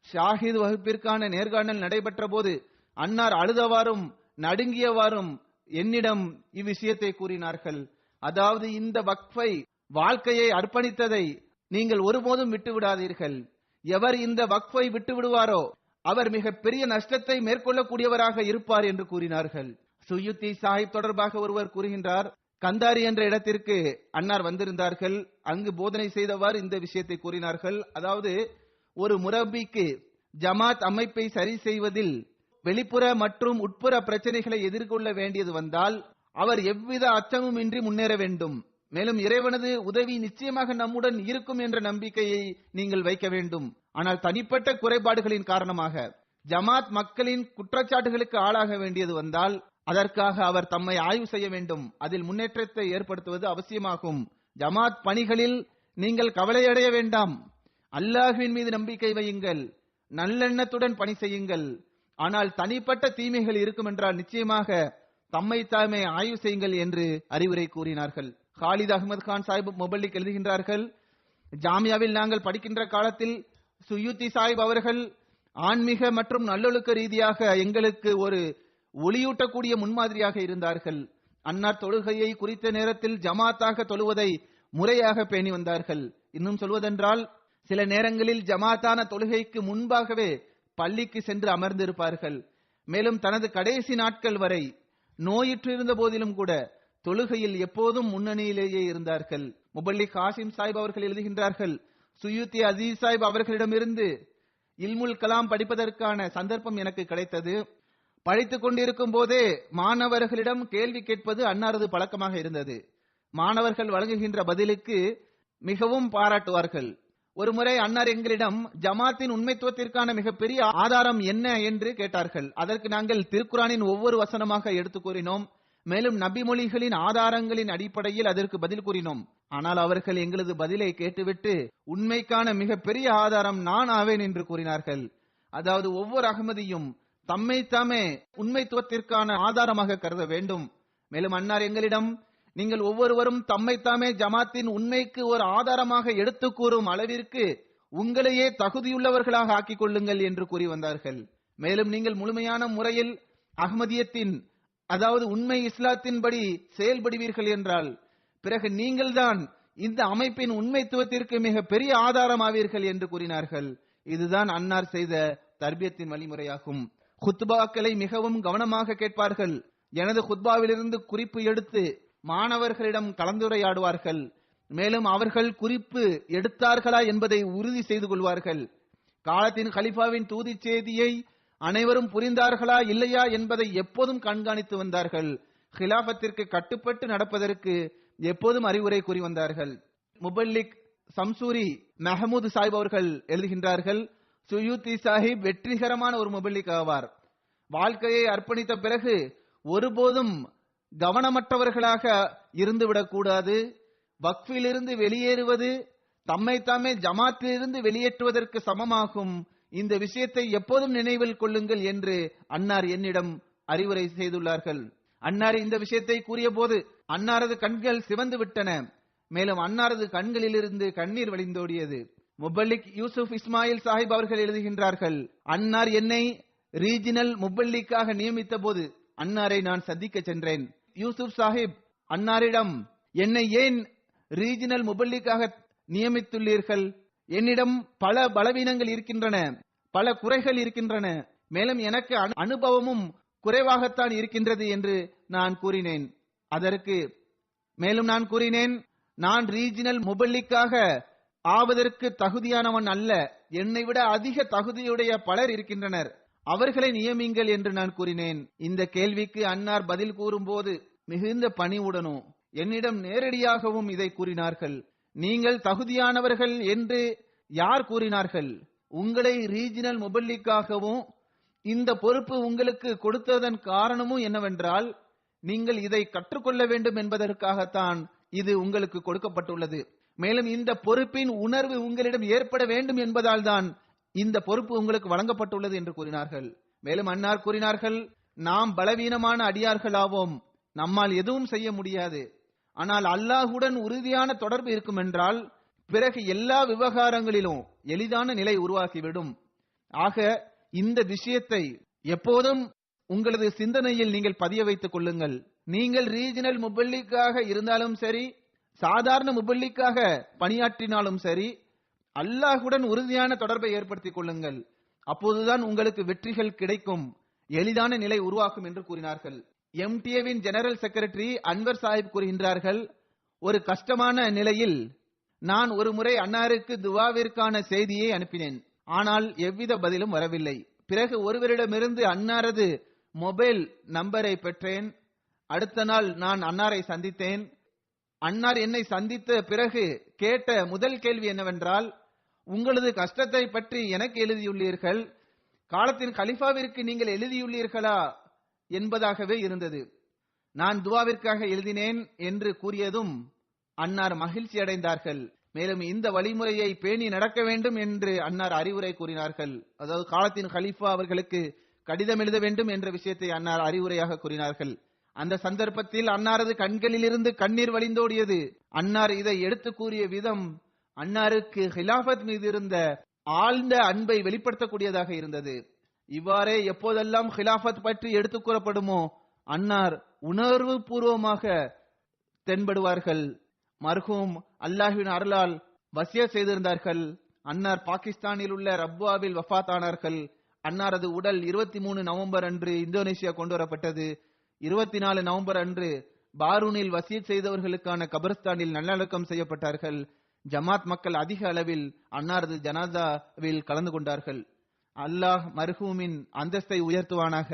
ஷாஹித் வகுப்பிற்கான நேர்காணல் நடைபெற்ற போது அன்னார் அழுதவாறும் நடுங்கியவாறும் என்னிடம் இவ்விஷயத்தை கூறினார்கள். அதாவது, இந்த வக்ஃபை வாழ்க்கையை அர்ப்பணித்ததை நீங்கள் ஒருபோதும் விட்டு விடாதீர்கள். எவர் இந்த வக்ஃபை விட்டு விடுவாரோ அவர் மிக பெரிய நஷ்டத்தை மேற்கொள்ளக்கூடியவராக இருப்பார் என்று கூறினார்கள். சுயூத்தி சாஹிப் தொடர்பாக ஒருவர் கூறுகின்றார், கந்தாரி என்ற இடத்திற்கு அன்னார் வந்திருந்தார்கள். அங்கு போதனை செய்தவாறு இந்த விஷயத்தை கூறினார்கள். அதாவது, ஒரு முரபிக்கு ஜமாத் அமைப்பை சரி செய்வதில் வெளிப்புற மற்றும் உட்புற பிரச்சனைகளை எதிர்கொள்ள வேண்டியது வந்தால் அவர் எவ்வித அச்சமும் இன்றி முன்னேற வேண்டும். மேலும் இறைவனது உதவி நிச்சயமாக நம்முடன் இருக்கும் என்ற நம்பிக்கையை நீங்கள் வைக்க வேண்டும். ஆனால் தனிப்பட்ட குறைபாடுகளின் காரணமாக ஜமாத் மக்களின் குற்றச்சாட்டுகளுக்கு ஆளாக வேண்டியது வந்தால் அதற்காக அவர் தம்மை ஆய்வு செய்ய வேண்டும். அதில் முன்னேற்றத்தை ஏற்படுத்துவது அவசியமாகும். ஜமாத் பணிகளில் நீங்கள் கவலையடைய வேண்டாம். அல்லாஹ்வின் மீது நம்பிக்கை வையுங்கள். நல்லெண்ணத்துடன் பணி செய்யுங்கள். ஆனால் தனிப்பட்ட தீமைகள் இருக்கும் என்றால் நிச்சயமாக தம்மை தாமே ஆய்வு செய்யுங்கள் என்று அறிவுரை கூறினார்கள். ஹாலித் அகமது கான் சாஹிப் முபல்லிக் எழுதுகின்றார்கள், ஜாமியாவில் நாங்கள் படிக்கின்ற காலத்தில் சுயூத்தி சாஹிப் அவர்கள் ஆன்மீக மற்றும் நல்லொழுக்க ரீதியாக எங்களுக்கு ஒரு ஒளியூட்டக்கூடிய முன்மாதிரியாக இருந்தார்கள். அன்னார் தொழுகையை குறித்த நேரத்தில் ஜமாத்தாக தொழுவதை முறையாக பேணி வந்தார்கள். இன்னும் சொல்வதென்றால் சில நேரங்களில் ஜமாத்தான தொழுகைக்கு முன்பாகவே பள்ளிக்கு சென்று அமர்ந்திருப்பார்கள். மேலும் தனது கடைசி நாட்கள் வரை நோயுற்று இருந்த போதிலும் கூட தொழுகையில் எப்போதும் முன்னணியிலேயே இருந்தார்கள். முபல்லிக் ஹாசிம் சாஹிப் அவர்கள் எழுதுகின்றார்கள், சுயூத்தி அசீஸ் சாஹிப் அவர்களிடமிருந்து இல்முல் கலாம் படிப்பதற்கான சந்தர்ப்பம் எனக்கு கிடைத்தது. படித்துக் கொண்டிருக்கும் போதே மாணவர்களிடம் கேள்வி கேட்பது அன்னாரது பழக்கமாக இருந்தது. மாணவர்கள் வழங்குகின்ற பதிலுக்கு மிகவும் பாராட்டுவார்கள். ஒருமுறை அன்னார் எங்களிடம் ஜமாத்தின் உண்மைத்துவத்திற்கான மிகப்பெரிய ஆதாரம் என்ன என்று கேட்டார்கள். அதற்கு நாங்கள் திருக்குரானின் ஒவ்வொரு வசனமாக எடுத்து கூறினோம். மேலும் நபி மொழிகளின் ஆதாரங்களின் அடிப்படையில் அதற்கு பதில் கூறினோம். ஆனால் அவர்கள் எங்களது பதிலை கேட்டுவிட்டு உண்மைக்கான மிகப்பெரிய ஆதாரம் நான் ஆவேன் என்று கூறினார்கள். அதாவது ஒவ்வொரு அகமதியும் தம்மை தாமே உண்மைத்துவத்திற்கான ஆதாரமாக கருத வேண்டும். மேலும் அன்னார் எங்களிடம், நீங்கள் ஒவ்வொருவரும் தம்மை தாமே ஜமாத்தின் உண்மைக்கு ஒரு ஆதாரமாக எடுத்து கூறும் அளவிற்கு உங்களையே தகுதியுள்ளவர்களாக ஆக்கிக் கொள்ளுங்கள் என்று கூறி வந்தார்கள். மேலும் நீங்கள் முழுமையான முறையில் அஹ்மதியத்தின் அதாவது உண்மை இஸ்லாத்தின்படி செயல்படுவீர்கள் என்றால் பிறகு நீங்கள்தான் இந்த அமைப்பின் உண்மைத்துவத்திற்கு மிக பெரிய ஆதாரமாவீர்கள் என்று கூறினார்கள். இதுதான் அன்னார் செய்த தர்பியத்தின் வழிமுறையாகும். குத்பாக்களை மிகவும் கவனமாக கேட்பார்கள். எனது குத்பாவிலிருந்து குறிப்பு எடுத்து மாணவர்களிடம் கலந்துரையாடுவார்கள். மேலும் அவர்கள் குறிப்பு எடுத்தார்களா என்பதை உறுதி செய்து கொள்வார்கள். காலத்தின் கலிஃபாவின் தூதி செய்தியை அனைவரும் புரிந்தார்களா இல்லையா என்பதை எப்போதும் கண்காணித்து வந்தார்கள். ஹிலாபத்திற்கு கட்டுப்பட்டு நடப்பதற்கு எப்போதும் அறிவுரை கூறி வந்தார்கள். முபல்லிக் சம்சூரி மஹமூது சாஹிப் அவர்கள் எழுதுகின்றார்கள், சுயூத்தி சாஹிப் வெற்றிகரமான ஒரு முபல்லிக் ஆவார். வாழ்க்கையை அர்ப்பணித்த பிறகு ஒருபோதும் கவனமற்றவர்களாக இருந்துவிடக் கூடாது. வக்ஃபிலிருந்து வெளியேறுவது தம்மை தாமே ஜமாத்திலிருந்து வெளியேற்றுவதற்கு சமமாகும். இந்த விஷயத்தை எப்போதும் நினைவில் கொள்ளுங்கள் என்று அன்னார் என்னிடம் அறிவுரை செய்துள்ளார்கள். அன்னார் இந்த விஷயத்தை கூறிய போது அன்னாரது கண்கள் சிவந்து விட்டன. மேலும் அன்னாரது கண்களிலிருந்து கண்ணீர் வழிந்தோடியது. முபல்லிக் யூசுப் இஸ்மாயில் சாஹிப் அவர்கள் எழுதுகின்றார்கள், அன்னார் என்னை ரீஜினல் முபல்லிக்காக நியமித்த போது அன்னாரை நான் சந்திக்க சென்றேன். யூசுப் சாஹிப் அன்னாரிடம், என்னை ஏன் ரீஜினல் முபல்லிக்காக நியமித்துள்ளீர்கள்? என்னிடம் பல பலவீனங்கள் இருக்கின்றன, பல குறைகள் இருக்கின்றன. மேலும் எனக்கு அனுபவமும் குறைவாகத்தான் இருக்கின்றது என்று நான் கூறினேன். அதற்கு மேலும் நான் கூறினேன், நான் ரீஜினல் முபல்லிக்காக ஆவதற்கு தகுதியானவன் அல்ல. என்னை விட அதிக தகுதியுடைய பலர் இருக்கின்றனர், அவர்களை நியமிங்கள் என்று நான் கூறினேன். இந்த கேள்விக்கு அன்னார் பதில் கூறும்போது மிகுந்த பணிவுடனும் என்னிடம் நேரடியாகவும் இதை கூறினார்கள். நீங்கள் தகுதியானவர்கள் என்று யார் கூறினார்கள்? உங்களை ரீஜினல் முபல்லிக்காகவும் இந்த பொறுப்பு உங்களுக்கு கொடுத்ததன் காரணமும் என்னவென்றால், நீங்கள் இதை கற்றுக்கொள்ள வேண்டும் என்பதற்காகத்தான் இது உங்களுக்கு கொடுக்கப்பட்டுள்ளது. மேலும் இந்த பொறுப்பின் உணர்வு உங்களிடம் ஏற்பட வேண்டும் என்பதால் தான் இந்த பொறுப்பு உங்களுக்கு வழங்கப்பட்டுள்ளது என்று கூறினார்கள். மேலும் அன்னார் கூறினார்கள், நாம் பலவீனமான அடியார்களாவோம், நம்மால் எதுவும் செய்ய முடியாது. ஆனால் அல்லாஹுடன் உறுதியான தொடர்பு இருக்கும் என்றால் பிறகு எல்லா விவகாரங்களிலும் எளிதான நிலை உருவாகிவிடும். ஆக இந்த விஷயத்தை எப்போதும் உங்களது சிந்தனையில் நீங்கள் பதிய வைத்துக் கொள்ளுங்கள். நீங்கள் ரீஜினல் முபல்லிக்காக இருந்தாலும் சரி, சாதாரண முபல்லிக்காக பணியாற்றினாலும் சரி, அல்லாஹுடன் உறுதியான தொடர்பை ஏற்படுத்திக் கொள்ளுங்கள். அப்போதுதான் உங்களுக்கு வெற்றிகள் கிடைக்கும், எளிதான நிலை உருவாக்கும் என்று கூறினார்கள். எம்டிஏவின் ஜெனரல் செக்ரட்டரி அன்வர் சாஹிப் கூறுகின்றார்கள், ஒரு கஷ்டமான நிலையில் நான் ஒரு முறை அன்னாருக்கு துவாவிற்கான செய்தியை அனுப்பினேன். ஆனால் எவ்வித பதிலும் வரவில்லை. பிறகு ஒருவரிடமிருந்து அன்னாரது மொபைல் நம்பரை பெற்றேன். அடுத்த நாள் நான் அன்னாரை சந்தித்தேன். அன்னார் என்னை சந்தித்த பிறகு கேட்ட முதல் கேள்வி என்னவென்றால், உங்களது கஷ்டத்தை பற்றி எனக்கு எழுதியுள்ளீர்கள், காலத்தின் கலிஃபாவிற்கு நீங்கள் எழுதியுள்ளீர்களா என்பதாகவே இருந்தது. நான் துவாவிற்காக எழுதினேன் என்று கூறியதும் அன்னார் மகிழ்ச்சி அடைந்தார்கள். மேலும் இந்த வழிமுறையை பேணி நடக்க வேண்டும் என்று அன்னார் அறிவுரை கூறினார்கள். அதாவது காலத்தின் கலிஃபா அவர்களுக்கு கடிதம் எழுத வேண்டும் என்ற விஷயத்தை அன்னார் அறிவுரையாக கூறினார்கள். அந்த சந்தர்ப்பத்தில் அன்னாரது கண்களில் இருந்து கண்ணீர் வழிந்தோடியது. அன்னார் இதை எடுத்து கூறிய விதம் அன்னாருக்கு ஹிலாஃபத் மீது இருந்த ஆழ்ந்த அன்பை வெளிப்படுத்தக்கூடியதாக இருந்தது. இவ்வாறே எப்போதெல்லாம் ஹிலாஃபத் பற்றி எடுத்து கூறப்படுமோ அன்னார் உணர்வு பூர்வமாக தென்படுவார்கள். மர்ஹூம் அல்லாஹ்வின் அருளால் வசியத் செய்திருந்தார்கள். அன்னார் பாகிஸ்தானில் உள்ள ரப்வாவில் வஃபாத் ஆனார்கள். அன்னாரது உடல் 23 நவம்பர் அன்று இந்தோனேசியா கொண்டு வரப்பட்டது. 24 நவம்பர் அன்று பாரூனில் வசியத் செய்தவர்களுக்கான கபர்ஸ்தானில் நல்லடக்கம் செய்யப்பட்டார்கள். ஜமாத் மக்கள் அதிக அளவில் அன்னாரது ஜனாசாவில் கலந்து கொண்டார்கள். அல்லாஹ் மர்ஹூமின் அந்தஸ்தை உயர்த்துவானாக.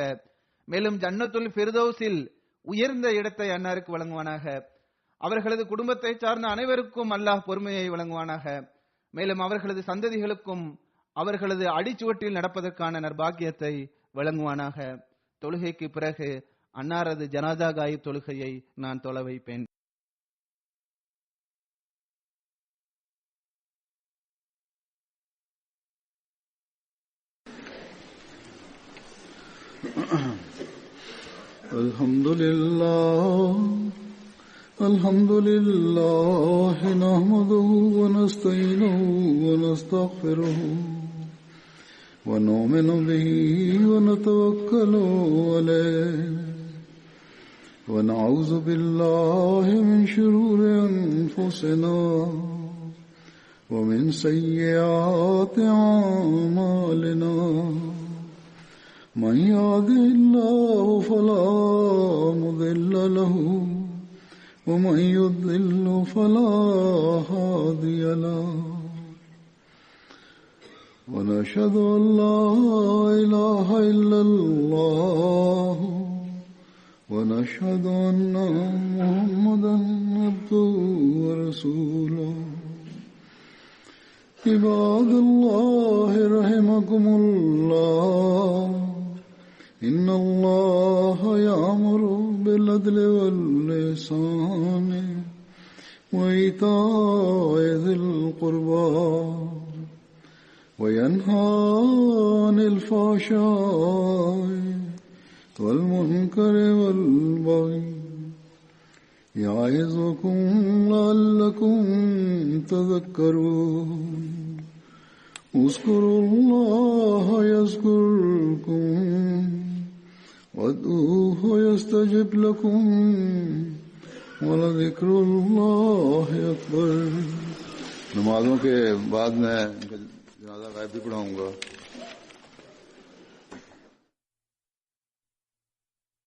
மேலும் ஜன்னத்துல் ஃபிர்தௌஸில் உயர்ந்த இடத்தை அன்னாருக்கு வழங்குவானாக. அவர்களது குடும்பத்தை சார்ந்த அனைவருக்கும் அல்லாஹ் பொறுமையை வழங்குவானாக. மேலும் அவர்களது சந்ததிகளுக்கும் அவர்களது அடிச்சுவட்டில் நடப்பதற்கான நற்பாக்கியத்தை வழங்குவானாக. தொழுகைக்கு பிறகு அன்னாரது ஜனாதா காயிப் தொழுகையை நான் தொழ வைப்பேன். Alhamdulillah nahmaduhu wa nasta'inuhu wa nastaghfiruhu wa nu'minu bihi wa natawakkalu alayhi wa na'udhu billahi min shururi anfusina wa min sayyiati a'malina. Man yahdihillahu fala mudilla lahu ومن يضلل فلا هادي له ونشهد أن لا إله إلا الله ونشهد أن محمدا عبده ورسوله. عباد الله رحمكم الله إن الله يأمر بالعدل والإحسان وإيتاء ذي القربى وينهى عن الفحشاء والمنكر والبغي يعظكم لعلكم تذكرون. اذكروا الله يذكركم وادعوه يستجب لكم ولذكر الله أكبर. नमाजों के बाद में जनाजा गायब भी पढ़ाऊंगा.